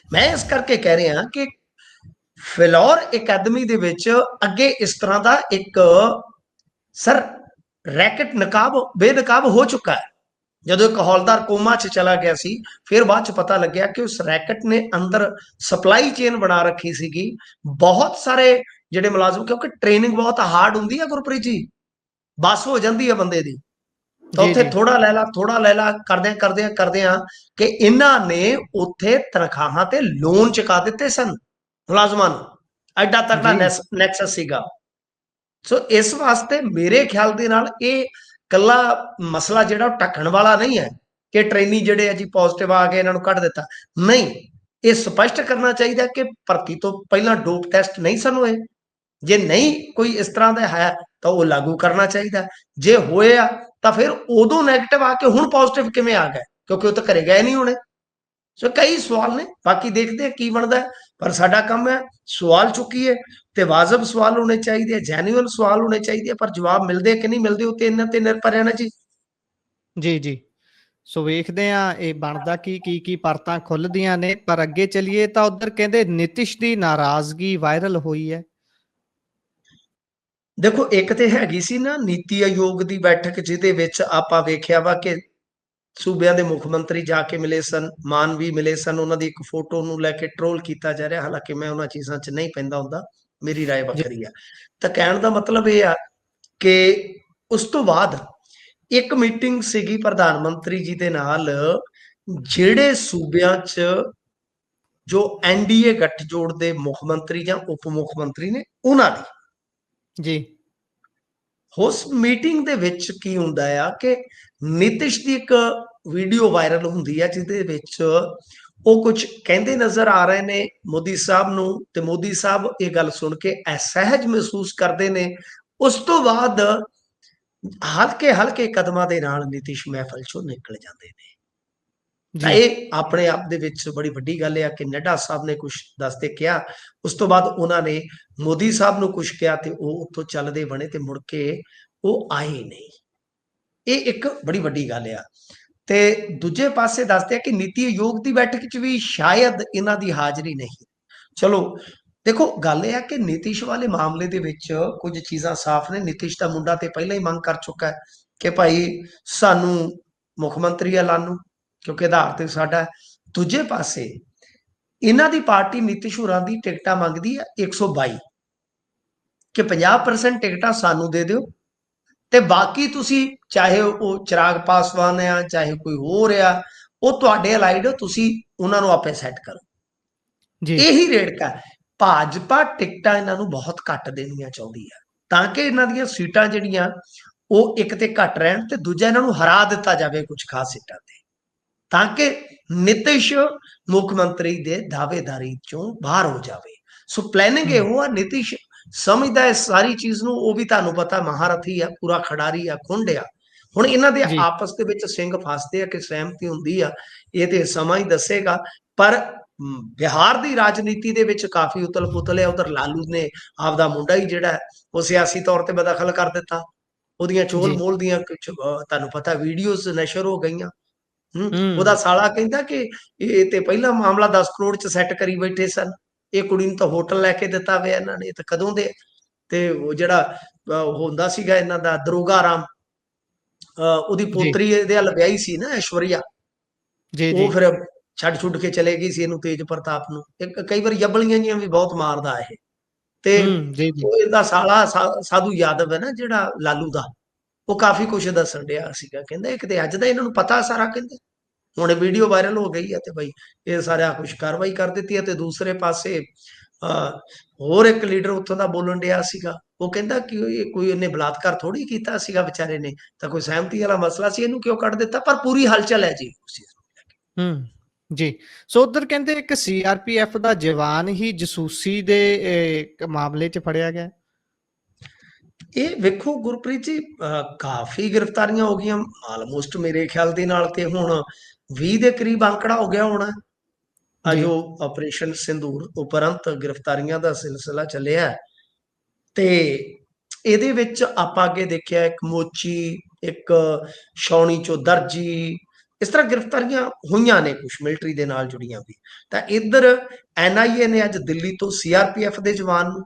ਮੈਂ ਇਸ ਕਰਕੇ ਕਹਿ ਰਿਹਾ ਕਿ ਫਿਲੌਰ ਅਕੈਡਮੀ ਦੇ ਵਿੱਚ ਅੱਗੇ ਇਸ ਤਰ੍ਹਾਂ ਦਾ ਇੱਕ ਸਰ ਰੈਕਟ ਨਕਾਬ ਬੇਨਕਾਬ ਹੋ ਚੁੱਕਾ ਹੈ। ਜਦੋਂ ਇੱਕ ਹੌਲਦਾਰ ਕੋਮਾ 'ਚ ਚਲਾ ਗਿਆ ਸੀ, ਫਿਰ ਬਾਅਦ 'ਚ ਪਤਾ ਲੱਗਿਆ ਕਿ ਉਸ ਰੈਕਟ ਨੇ ਅੰਦਰ ਸਪਲਾਈ ਚੇਨ ਬਣਾ ਰੱਖੀ ਸੀਗੀ। ਬਹੁਤ ਸਾਰੇ ਜਿਹੜੇ ਮੁਲਾਜ਼ਮ, ਕਿਉਂਕਿ ਟ੍ਰੇਨਿੰਗ ਬਹੁਤ ਹਾਰਡ ਹੁੰਦੀ ਹੈ ਗੁਰਪ੍ਰੀਤ ਜੀ, ਬੱਸ ਹੋ ਜਾਂਦੀ ਹੈ ਬੰਦੇ ਦੀ, ਤਾਂ ਜੀ ਉੱਥੇ ਜੀ ਥੋੜਾ ਲੈ ਲਾ ਕਰਦਿਆਂ ਕਿ ਇਹਨਾਂ ਨੇ ਉੱਥੇ ਤਨਖਾਹਾਂ ਤੇ ਲੋਨ ਚੁਕਾ ਦਿੱਤੇ ਸਨ ਮੁਲਾਜ਼ਮਾਂ ਨੂੰ। ਐਡਾ ਤਕੜਾ ਜੀ ਨੈਕਸਸ ਸੀਗਾ। ਸੋ ਇਸ ਵਾਸਤੇ ਮੇਰੇ ਖਿਆਲ ਦੇ ਨਾਲ ਇਹ ਕੱਲਾ ਮਸਲਾ ਜਿਹੜਾ ਉਹ ਢੱਕਣ ਵਾਲਾ ਨਹੀਂ ਹੈ ਕਿ ਟ੍ਰੇਨੀ ਜਿਹੜੇ ਆ ਜੀ ਪੋਜ਼ਿਟਿਵ ਆ ਗਏ ਇਹਨਾਂ ਨੂੰ ਕੱਢ ਦਿੱਤਾ। ਨਹੀਂ, ਇਹ ਸਪਸ਼ਟ ਕਰਨਾ ਚਾਹੀਦਾ ਕਿ ਭਰਤੀ ਤੋਂ ਪਹਿਲਾਂ ਡੋਪ ਟੈਸਟ ਨਹੀਂ ਸਨ ਹੋਏ। ਜੇ ਨਹੀਂ ਕੋਈ ਇਸ ਤਰ੍ਹਾਂ ਦਾ ਹੈ ਤਾਂ ਉਹ ਲਾਗੂ ਕਰਨਾ ਚਾਹੀਦਾ। ਜੇ ਹੋਏ ਆ ਤਾਂ ਫਿਰ ਉਦੋਂ ਨੈਗੇਟਿਵ ਆ ਕੇ ਹੁਣ ਪੋਜ਼ਿਟਿਵ ਕਿਵੇਂ ਆ ਗਏ? ਕਿਉਂਕਿ ਉਹ ਤਾਂ ਘਰੇ ਗਏ ਨਹੀਂ ਹੋਣੇ। ਸੋ ਕਈ ਸਵਾਲ ਨੇ, ਬਾਕੀ ਦੇਖਦੇ ਆ ਕੀ ਬਣਦਾ। ਪਰ ਸਾਡਾ ਕੰਮ ਹੈ ਸਵਾਲ ਚੁੱਕੀਏ ਤੇ ਵਾਜਬ ਸਵਾਲ ਹੋਣੇ ਚਾਹੀਦੇ ਆ, ਜੈਨੂਅਲ ਸਵਾਲ ਹੋਣੇ ਚਾਹੀਦੇ ਆ, ਪਰ ਜਵਾਬ ਮਿਲਦੇ ਕਿ ਨਹੀਂ ਮਿਲਦੇ ਉਹ ਤੇ ਇਹਨਾਂ ਤੇ ਨਿਰਭਰ ਹੈ ਨਾ ਜੀ। ਜੀ ਜੀ ਸੋ ਵੇਖਦੇ ਆ ਇਹ ਬਣਦਾ ਕੀ ਪਰਤਾਂ ਖੁੱਲਦੀਆਂ ਨੇ। ਪਰ ਅੱਗੇ ਚਲੀਏ ਤਾਂ ਉਧਰ ਕਹਿੰਦੇ ਨਿਤਿਸ਼ ਦੀ ਨਾਰਾਜ਼ਗੀ ਵਾਇਰਲ ਹੋਈ ਹੈ। ਦੇਖੋ ਇੱਕ ਤੇ ਹੈਗੀ ਸੀ ਨਾ ਨੀਤੀ ਆਯੋਗ ਦੀ ਬੈਠਕ, ਜਿਹਦੇ ਵਿੱਚ ਆਪਾਂ ਵੇਖਿਆ ਵਾ ਕਿ ਸੂਬਿਆਂ ਦੇ ਮੁੱਖ ਮੰਤਰੀ ਜਾ ਕੇ ਮਿਲੇ ਸਨ, ਮਾਨ ਵੀ ਮਿਲੇ ਸਨ। ਉਹਨਾਂ ਦੀ ਇੱਕ ਫੋਟੋ ਨੂੰ ਲੈ ਕੇ ਟ੍ਰੋਲ ਕੀਤਾ ਜਾ ਰਿਹਾ, ਹਾਲਾਂਕਿ ਮੈਂ ਉਹਨਾਂ ਚੀਜ਼ਾਂ 'ਚ ਨਹੀਂ ਪੈਂਦਾ ਹੁੰਦਾ, ਮੇਰੀ ਰਾਏ ਜੀ ਵੱਖਰੀ ਆ। ਤਾਂ ਕਹਿਣ ਦਾ ਮਤਲਬ ਇਹ ਆ ਕਿ ਉਸ ਤੋਂ ਬਾਅਦ ਇੱਕ ਮੀਟਿੰਗ ਸੀਗੀ ਪ੍ਰਧਾਨ ਮੰਤਰੀ ਜੀ ਦੇ ਨਾਲ, ਜਿਹੜੇ ਸੂਬਿਆਂ 'ਚ ਜੋ ਐਨਡੀਏ ਗੱਠਜੋੜ ਦੇ ਮੁੱਖ ਮੰਤਰੀ ਜਾਂ ਉਪ ਮੁੱਖ ਮੰਤਰੀ ਨੇ ਉਹਨਾਂ ਦੀ। ਜੀ ਉਸ ਮੀਟਿੰਗ ਦੇ ਵਿੱਚ ਕੀ ਹੁੰਦਾ ਆ ਕਿ ਨਿਤਿਸ਼ ਦੀ ਇੱਕ ਵੀਡੀਓ ਵਾਇਰਲ ਹੁੰਦੀ ਆ, ਜਿਹਦੇ ਵਿੱਚ ਉਹ ਕੁਝ ਕਹਿੰਦੇ ਨਜ਼ਰ ਆ ਰਹੇ ਨੇ ਮੋਦੀ ਸਾਹਿਬ ਨੂੰ, ਤੇ ਮੋਦੀ ਸਾਹਿਬ ਇਹ ਗੱਲ ਸੁਣ ਕੇ ਅਸਹਿਜ ਮਹਿਸੂਸ ਕਰਦੇ ਨੇ। ਉਸ ਤੋਂ ਬਾਅਦ ਹਲਕੇ ਹਲਕੇ ਕਦਮਾਂ ਦੇ ਨਾਲ ਨਿਤਿਸ਼ ਮਹਿਫਲ ਚੋਂ ਨਿਕਲ ਜਾਂਦੇ ਨੇ। ਤਾਂ ਜੀ ਇਹ ਆਪਣੇ ਆਪ ਦੇ ਵਿੱਚ ਬੜੀ ਵੱਡੀ ਗੱਲ ਆ ਕਿ ਨੱਡਾ ਸਾਹਿਬ ਨੇ ਕੁਝ ਦੱਸਦੇ ਕਿਹਾ, ਉਸ ਤੋਂ ਬਾਅਦ ਉਹਨਾਂ ਨੇ ਮੋਦੀ ਸਾਹਿਬ ਨੂੰ ਕੁਝ ਕਿਹਾ ਤੇ ਉਹ ਉੱਥੋਂ ਚੱਲਦੇ ਬਣੇ ਤੇ ਮੁੜ ਕੇ ਉਹ ਆਏ ਨਹੀਂ। ਇਹ ਇੱਕ ਬੜੀ ਵੱਡੀ ਗੱਲ ਆ। ਤੇ ਦੂਜੇ ਪਾਸੇ ਦੱਸਦੇ ਆ ਕਿ ਨੀਤੀ ਆਯੋਗ ਦੀ ਬੈਠਕ 'ਚ ਵੀ ਸ਼ਾਇਦ ਇਹਨਾਂ ਦੀ ਹਾਜ਼ਰੀ ਨਹੀਂ। ਚਲੋ ਦੇਖੋ ਗੱਲ ਇਹ ਆ ਕਿ ਨਿਤਿਸ਼ ਵਾਲੇ ਮਾਮਲੇ ਦੇ ਵਿੱਚ ਕੁਝ ਚੀਜ਼ਾਂ ਸਾਫ਼ ਨੇ। ਨਿਤਿਸ਼ ਦਾ ਮੁੰਡਾ ਤੇ ਪਹਿਲਾਂ ਹੀ ਮੰਗ ਕਰ ਚੁੱਕਾ ਹੈ ਕਿ ਭਾਈ ਸਾਨੂੰ ਮੁੱਖ ਮੰਤਰੀ ਐਲਾਨੋ, ਕਿਉਂਕਿ ਆਧਾਰ ਤੇ ਸਾਡਾ। ਦੂਜੇ ਪਾਸੇ ਇਹਨਾਂ ਦੀ ਪਾਰਟੀ ਨਿਤਿਸ਼ ਹੋਰਾਂ ਦੀ ਟਿਕਟਾਂ ਮੰਗਦੀ ਆ 122, ਕਿ 50% ਟਿਕਟਾਂ ਸਾਨੂੰ ਦੇ ਦਿਓ ਤੇ ਬਾਕੀ ਤੁਸੀਂ ਚਾਹੇ ਉਹ ਚਿਰਾਗ ਪਾਸਵਾਨ ਆ ਚਾਹੇ ਕੋਈ ਹੋਰ ਆ, ਉਹ ਤੁਹਾਡੇ ਅਲਾਈਡ, ਤੁਸੀਂ ਉਹਨਾਂ ਨੂੰ ਆਪੇ ਸੈੱਟ ਕਰੋ। ਜੀ ਇਹੀ ਰੇੜਕਾ ਹੈ। ਭਾਜਪਾ ਟਿਕਟਾਂ ਇਹਨਾਂ ਨੂੰ ਬਹੁਤ ਘੱਟ ਦੇਣੀਆਂ ਚਾਹੁੰਦੀ ਆ, ਤਾਂ ਕਿ ਇਹਨਾਂ ਦੀਆਂ ਸੀਟਾਂ ਜਿਹੜੀਆਂ ਉਹ ਇੱਕ ਤੇ ਘੱਟ ਰਹਿਣ ਤੇ ਦੂਜਾ ਇਹਨਾਂ ਨੂੰ ਹਰਾ ਦਿੱਤਾ ਜਾਵੇ ਕੁਝ ਖਾਸ ਸੀਟਾਂ ਤੇ। ਤਾਂ ਕਿ ਨਿਤਿਸ਼ ਮੁੱਖ ਮੰਤਰੀ ਦੇ ਦਾਅਵੇਦਾਰੀ ਚੋਂ ਬਾਹਰ ਹੋ ਜਾਵੇ। ਸੋ ਪਲੈਨਿੰਗ ਇਹੋ ਆ, ਨਿਤਿਸ਼ ਸਮਝਦਾ ਇਸ ਸਾਰੀ ਚੀਜ਼ ਨੂੰ। ਉਹ ਵੀ ਤੁਹਾਨੂੰ ਪਤਾ ਮਹਾਰਥੀ ਆ, ਪੂਰਾ ਖਿਡਾਰੀ ਆ, ਖੁੰਡ ਆ। ਹੁਣ ਇਹਨਾਂ ਦੇ ਜੀ ਆਪਸ ਦੇ ਵਿੱਚ ਸਿੰਘ ਫਸਦੇ ਆ ਕਿ ਸਹਿਮਤੀ ਹੁੰਦੀ ਆ, ਇਹ ਤੇ ਸਮਾਂ ਹੀ ਦੱਸੇਗਾ। ਪਰ ਬਿਹਾਰ ਦੀ ਰਾਜਨੀਤੀ ਦੇ ਵਿੱਚ ਕਾਫੀ ਉਤਲ ਪੁਤਲ ਹੈ। ਉਧਰ ਲਾਲੂ ਨੇ ਆਪਦਾ ਮੁੰਡਾ ਹੀ ਜਿਹੜਾ ਉਹ ਸਿਆਸੀ ਤੌਰ ਤੇ ਬਦਖਲ ਕਰ ਦਿੱਤਾ। ਉਹਦੀਆਂ ਚੋਲ ਜੀ ਮੋਲ ਦੀਆਂ ਕੁਛ ਤੁਹਾਨੂੰ ਪਤਾ ਵੀਡੀਓਜ਼ ਨਸ਼ਰ ਹੋ ਗਈਆਂ। ਉਹਦਾ ਹੂੰ ਸਾਲਾ ਕਹਿੰਦਾ ਕਿ ਇਹ ਤੇ ਪਹਿਲਾ ਮਾਮਲਾ 10 ਕਰੋੜ ਚ ਸੈੱਟ ਕਰੀ ਬੈਠੇ ਸਨ, ਇਹ ਕੁੜੀ ਨੂੰ ਤਾਂ ਹੋਟਲ ਲੈ ਕੇ ਦਿੱਤਾ ਹੋਇਆ ਇਹਨਾਂ ਨੇ, ਤਾਂ ਕਦੋਂ ਦੇ। ਤੇ ਉਹ ਜਿਹੜਾ ਹੁੰਦਾ ਸੀਗਾ ਇਹਨਾਂ ਦਾ ਦਰੋਗਾ ਰਾਮ, ਉਹਦੀ ਜੀ ਪੋਤਰੀ ਇਹਦੇ ਹਲ ਵਿਆਹੀ ਸੀ ਨਾ, ਐਸ਼ਵਰੀਆ, ਜੀ ਜੀ ਉਹ ਫਿਰ ਛੱਡ ਛੁੱਡ ਕੇ ਚਲੇ ਗਈ ਸੀ ਇਹਨੂੰ, ਤੇਜ ਪ੍ਰਤਾਪ ਨੂੰ। ਕਈ ਵਾਰ ਯਬਲੀਆਂ ਜੀਆਂ ਵੀ ਬਹੁਤ ਮਾਰਦਾ ਇਹ। ਤੇ ਜੀ ਜੀ ਉਹ ਇਹਦਾ ਸਾਲਾ ਸਾਧੂ ਯਾਦਵ ਹੈ ਨਾ ਜਿਹੜਾ ਲਾਲੂ ਦਾ, ਉਹ ਕਾਫੀ ਕੁਝ ਦੱਸਣ ਡਿਆ ਸੀਗਾ। ਕਹਿੰਦਾ ਇੱਕ ਤੇ ਅੱਜ ਦਾ ਇਹਨਾਂ ਨੂੰ ਪਤਾ ਸਾਰਾ, ਕਹਿੰਦੇ ਹੁਣ ਵੀਡੀਓ ਵਾਇਰਲ ਹੋ ਗਈ ਹੈ ਤੇ ਬਈ ਇਹ ਸਾਰਾ ਕੁਝ ਕਾਰਵਾਈ ਕਰ ਦਿੱਤੀ ਹੈ। ਤੇ ਦੂਸਰੇ ਪਾਸੇ ਹੋਰ ਇੱਕ ਲੀਡਰ ਉੱਥੋਂ ਦਾ ਬੋਲਣ ਡਿਆ ਸੀਗਾ, ਉਹ ਕਹਿੰਦਾ ਕਿ ਇਹ ਕੋਈ ਇਹਨੇ ਬਲਾਤਕਾਰ ਥੋੜੀ ਕੀਤਾ ਸੀਗਾ ਵਿਚਾਰੇ ਨੇ, ਤਾਂ ਕੋਈ ਸਹਿਮਤੀ ਵਾਲਾ ਮਸਲਾ ਸੀ, ਇਹਨੂੰ ਕਿਉਂ ਕੱਢ ਦਿੱਤਾ। ਪਰ ਪੂਰੀ ਹਲਚਲ ਹੈ ਜੀ ਉਸ ਚੀਜ਼ ਨੂੰ। ਜੀ। ਸੋ ਉਧਰ ਕਹਿੰਦੇ ਇੱਕ ਸੀਆਰਪੀਐਫ ਦਾ ਜਵਾਨ ਹੀ ਜਸੂਸੀ ਦੇ ਮਾਮਲੇ 'ਚ ਫੜਿਆ ਗਿਆ। ਇਹ ਵੇਖੋ ਗੁਰਪ੍ਰੀਤ ਜੀ, ਕਾਫੀ ਗ੍ਰਿਫਤਾਰੀਆਂ ਹੋ ਗਈਆਂ ਆਲਮੋਸਟ ਮੇਰੇ ਖਿਆਲ ਦੇ ਨਾਲ, ਤੇ ਹੁਣ 20 ਦੇ ਕਰੀਬ ਅੰਕੜਾ ਹੋ ਗਿਆ ਹੋਣਾ। ਜੀ ਜੋ ਆਪਰੇਸ਼ਨ ਸਿੰਦੂਰ ਉਪਰੰਤ ਗ੍ਰਿਫਤਾਰੀਆਂ ਦਾ ਸਿਲਸਿਲਾ ਚੱਲਿਆ, ਤੇ ਇਹਦੇ ਵਿੱਚ ਆਪਾਂ ਅੱਗੇ ਦੇਖਿਆ ਇੱਕ ਮੋਚੀ, ਇੱਕ ਛਾਉਣੀ ਚੋਂ ਦਰਜੀ, ਇਸ ਤਰ੍ਹਾਂ ਗ੍ਰਿਫਤਾਰੀਆਂ ਹੋਈਆਂ ਨੇ ਕੁਝ ਮਿਲਟਰੀ ਦੇ ਨਾਲ ਜੁੜੀਆਂ ਵੀ। ਤਾਂ ਇੱਧਰ ਐਨਆਈਏ ਨੇ ਅੱਜ ਦਿੱਲੀ ਤੋਂ ਸੀਆਰਪੀਐਫ ਦੇ ਜਵਾਨ ਨੂੰ,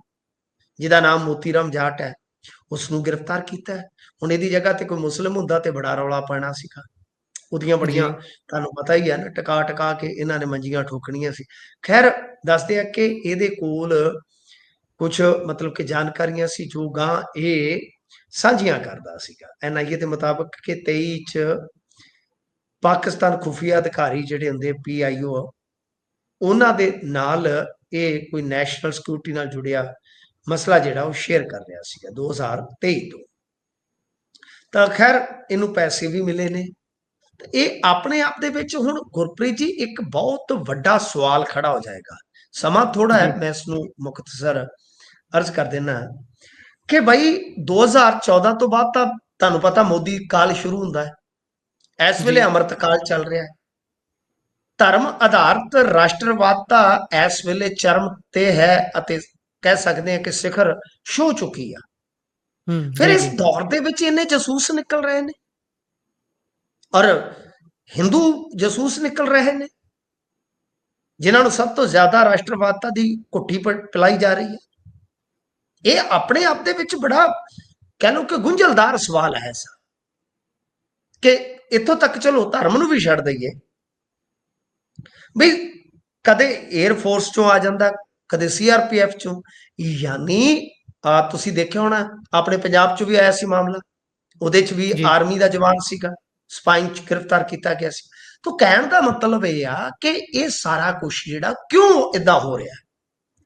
ਜਿਹਦਾ ਨਾਮ ਮੋਤੀਰਾਮ ਜਾਟ ਹੈ, ਉਸ ਨੂੰ ਗ੍ਰਿਫਤਾਰ ਕੀਤਾ। ਹੁਣ ਇਹਦੀ ਜਗ੍ਹਾ ਤੇ ਕੋਈ ਮੁਸਲਿਮ ਹੁੰਦਾ ਤੇ ਬੜਾ ਰੌਲਾ ਪੈਣਾ ਸੀਗਾ। ਉਹਦੀਆਂ ਬੜੀਆਂ ਜੀ ਤੁਹਾਨੂੰ ਪਤਾ ਹੀ ਹੈ ਨਾ, ਟਕਾ ਟਕਾ ਕੇ ਇਹਨਾਂ ਨੇ ਮੰਜੀਆਂ ਠੋਕਣੀਆਂ ਸੀ। ਖੈਰ ਦੱਸਦੇ ਆ ਕਿ ਇਹਦੇ ਕੋਲ ਕੁਝ ਮਤਲਬ ਕਿ ਜਾਣਕਾਰੀਆਂ ਸੀ ਜੋ ਗਾਂ ਇਹ ਸਾਂਝੀਆਂ ਕਰਦਾ ਸੀਗਾ ਐਨਆਈਏ ਦੇ ਮੁਤਾਬਕ, ਕਿ 23 ਚ ਪਾਕਿਸਤਾਨ ਖੁਫੀਆ ਅਧਿਕਾਰੀ ਜਿਹੜੇ ਹੁੰਦੇ ਪੀਆਈਓ, ਉਹਨਾਂ ਦੇ ਨਾਲ ਇਹ ਕੋਈ ਨੈਸ਼ਨਲ ਸਿਕਿਉਰਿਟੀ ਨਾਲ ਜੁੜਿਆ ਮਸਲਾ ਜਿਹੜਾ ਉਹ ਸ਼ੇਅਰ ਕਰ ਰਿਹਾ ਸੀਗਾ 2023 ਤੋਂ। ਤਾਂ ਖੈਰ ਇਹਨੂੰ ਪੈਸੇ ਵੀ ਮਿਲੇ ਨੇ। ਇਹ ਆਪਣੇ ਆਪ ਦੇ ਵਿੱਚ ਹੁਣ ਗੁਰਪ੍ਰੀਤ ਜੀ ਇੱਕ ਬਹੁਤ ਵੱਡਾ ਸਵਾਲ ਖੜਾ ਹੋ ਜਾਏਗਾ। ਸਮਾਂ ਥੋੜਾ ਹੈ, ਜੀ ਮੈਂ ਇਸ ਨੂੰ ਮੁਖਤਸਰ ਅਰਜ਼ ਕਰ ਦੇਣਾ ਕਿ ਭਾਈ 2014 ਤੋਂ ਬਾਅਦ ਤਾਂ ਤੁਹਾਨੂੰ ਪਤਾ ਮੋਦੀ ਕਾਲ ਸ਼ੁਰੂ ਹੁੰਦਾ ਹੈ। ਇਸ ਵੇਲੇ ਜੀ ਅੰਮ੍ਰਿਤ ਕਾਲ ਚੱਲ ਰਿਹਾ ਹੈ। ਧਰਮ ਆਧਾਰਿਤ ਰਾਸ਼ਟਰਵਾਦਤਾ ਇਸ ਵੇਲੇ ਚਰਮ ਤੇ ਹੈ ਅਤੇ ਕਹਿ ਸਕਦੇ ਹਾਂ ਕਿ ਸਿਖਰ ਛੂਹ ਚੁੱਕੀ ਆ। ਫਿਰ ਜੀ ਇਸ ਜੀ ਦੌਰ ਦੇ ਵਿੱਚ ਇੰਨੇ ਜਾਸੂਸ ਨਿਕਲ ਰਹੇ ਨੇ, ਔਰ ਹਿੰਦੂ ਜਾਸੂਸ ਨਿਕਲ ਰਹੇ ਨੇ, ਜਿਨ੍ਹਾਂ ਨੂੰ ਸਭ ਤੋਂ ਜ਼ਿਆਦਾ ਰਾਸ਼ਟਰਵਾਦਤਾ ਦੀ ਘੁੱਟੀ ਪਿਲਾਈ ਜਾ ਰਹੀ ਹੈ। ਇਹ ਆਪਣੇ ਆਪ ਦੇ ਵਿੱਚ ਬੜਾ ਕਹਿ ਲਓ ਕਿ ਗੁੰਝਲਦਾਰ ਸਵਾਲ ਹੈ ਐਸਾ, ਕਿ ਇੱਥੋਂ ਤੱਕ ਚਲੋ ਧਰਮ ਨੂੰ ਵੀ ਛੱਡ ਦਈਏ, ਬਈ ਕਦੇ 에ਅਰ ਫੋਰਸ ਚੋਂ ਆ ਜਾਂਦਾ, ਕਦੇ ਸੀਆਰਪੀਐਫ ਚੋਂ, ਯਾਨੀ ਤੁਸੀਂ ਦੇਖਿਆ ਹੋਣਾ ਆਪਣੇ ਪੰਜਾਬ ਚ ਵੀ ਆਇਆ ਸੀ ਮਾਮਲਾ, ਉਹਦੇ ਚ ਵੀ ਜੀ ਆਰਮੀ ਦਾ ਜਵਾਨ ਸੀਗਾ, ਸਪਾਈਨ ਚ ਗ੍ਰਿਫਤਾਰ ਕੀਤਾ ਗਿਆ ਸੀ। ਤਾਂ ਕਹਿਣ ਦਾ ਮਤਲਬ ਇਹ ਆ ਕਿ ਇਹ ਸਾਰਾ ਕੁਝ ਜਿਹੜਾ ਕਿਉਂ ਇਦਾਂ ਹੋ ਰਿਹਾ,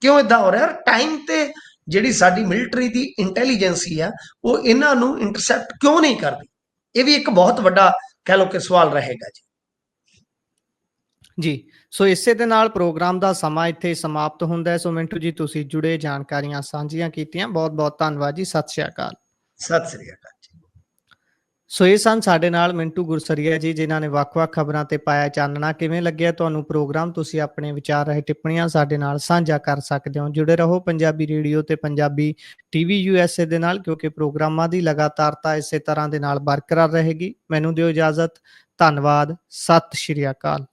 ਕਿਉਂ ਇਦਾਂ ਹੋ ਰਿਹਾ, ਟਾਈਮ ਤੇ ਜਿਹੜੀ ਸਾਡੀ ਮਿਲਟਰੀ ਦੀ ਇੰਟੈਲੀਜੈਂਸੀ ਆ ਉਹ ਇਹਨਾਂ ਨੂੰ ਇੰਟਰਸੈਪਟ ਕਿਉਂ ਨਹੀਂ ਕਰਦੀ, ਇਹ ਵੀ ਇੱਕ ਬਹੁਤ ਵੱਡਾ ਕਹਿ ਲਓ ਕਿ ਸਵਾਲ ਰਹੇਗਾ ਜੀ। ਜੀ। ਸੋ ਇਸੇ ਦੇ ਨਾਲ ਪ੍ਰੋਗਰਾਮ ਦਾ ਸਮਾਂ ਇੱਥੇ ਸਮਾਪਤ ਹੁੰਦਾ ਹੈ। ਸੋ ਮਿੰਟੂ ਜੀ ਤੁਸੀਂ ਜੁੜੇ ਜਾਣਕਾਰੀਆਂ ਸਾਂਝੀਆਂ ਕੀਤੀਆਂ, ਬਹੁਤ ਬਹੁਤ ਧੰਨਵਾਦ ਜੀ। ਸਤਿ ਸ਼੍ਰੀ ਅਕਾਲ। ਸਤਿ ਸ੍ਰੀ ਅਕਾਲ ਜੀ। ਸੋ ਇਹ ਸਨ ਸਾਡੇ ਨਾਲ ਮਿੰਟੂ ਗੁਰਸਰੀਆ ਜੀ, ਜਿਨ੍ਹਾਂ ਨੇ ਵੱਖ-ਵੱਖ ਖਬਰਾਂ ਤੇ ਪਾਇਆ ਚਾਨਣਾ। ਕਿਵੇਂ ਲੱਗਿਆ ਤੁਹਾਨੂੰ ਪ੍ਰੋਗਰਾਮ? ਤੁਸੀਂ ਆਪਣੇ ਵਿਚਾਰ ਰਹੇ ਟਿੱਪਣੀਆਂ ਸਾਡੇ ਨਾਲ ਸਾਂਝਾ ਕਰ ਸਕਦੇ ਹੋ। ਜੁੜੇ ਰਹੋ ਪੰਜਾਬੀ ਰੇਡੀਓ ਤੇ ਪੰਜਾਬੀ ਟੀਵੀ ਯੂਐਸਏ ਦੇ ਨਾਲ, ਕਿਉਂਕਿ ਪ੍ਰੋਗਰਾਮਾਂ ਦੀ ਲਗਾਤਾਰਤਾ ਇਸੇ ਤਰ੍ਹਾਂ ਦੇ ਨਾਲ ਬਰਕਰਾਰ ਰਹੇਗੀ। ਮੈਨੂੰ ਦਿਓ ਇਜਾਜ਼ਤ। ਧੰਨਵਾਦ। ਸਤਿ ਸ਼੍ਰੀ ਅਕਾਲ।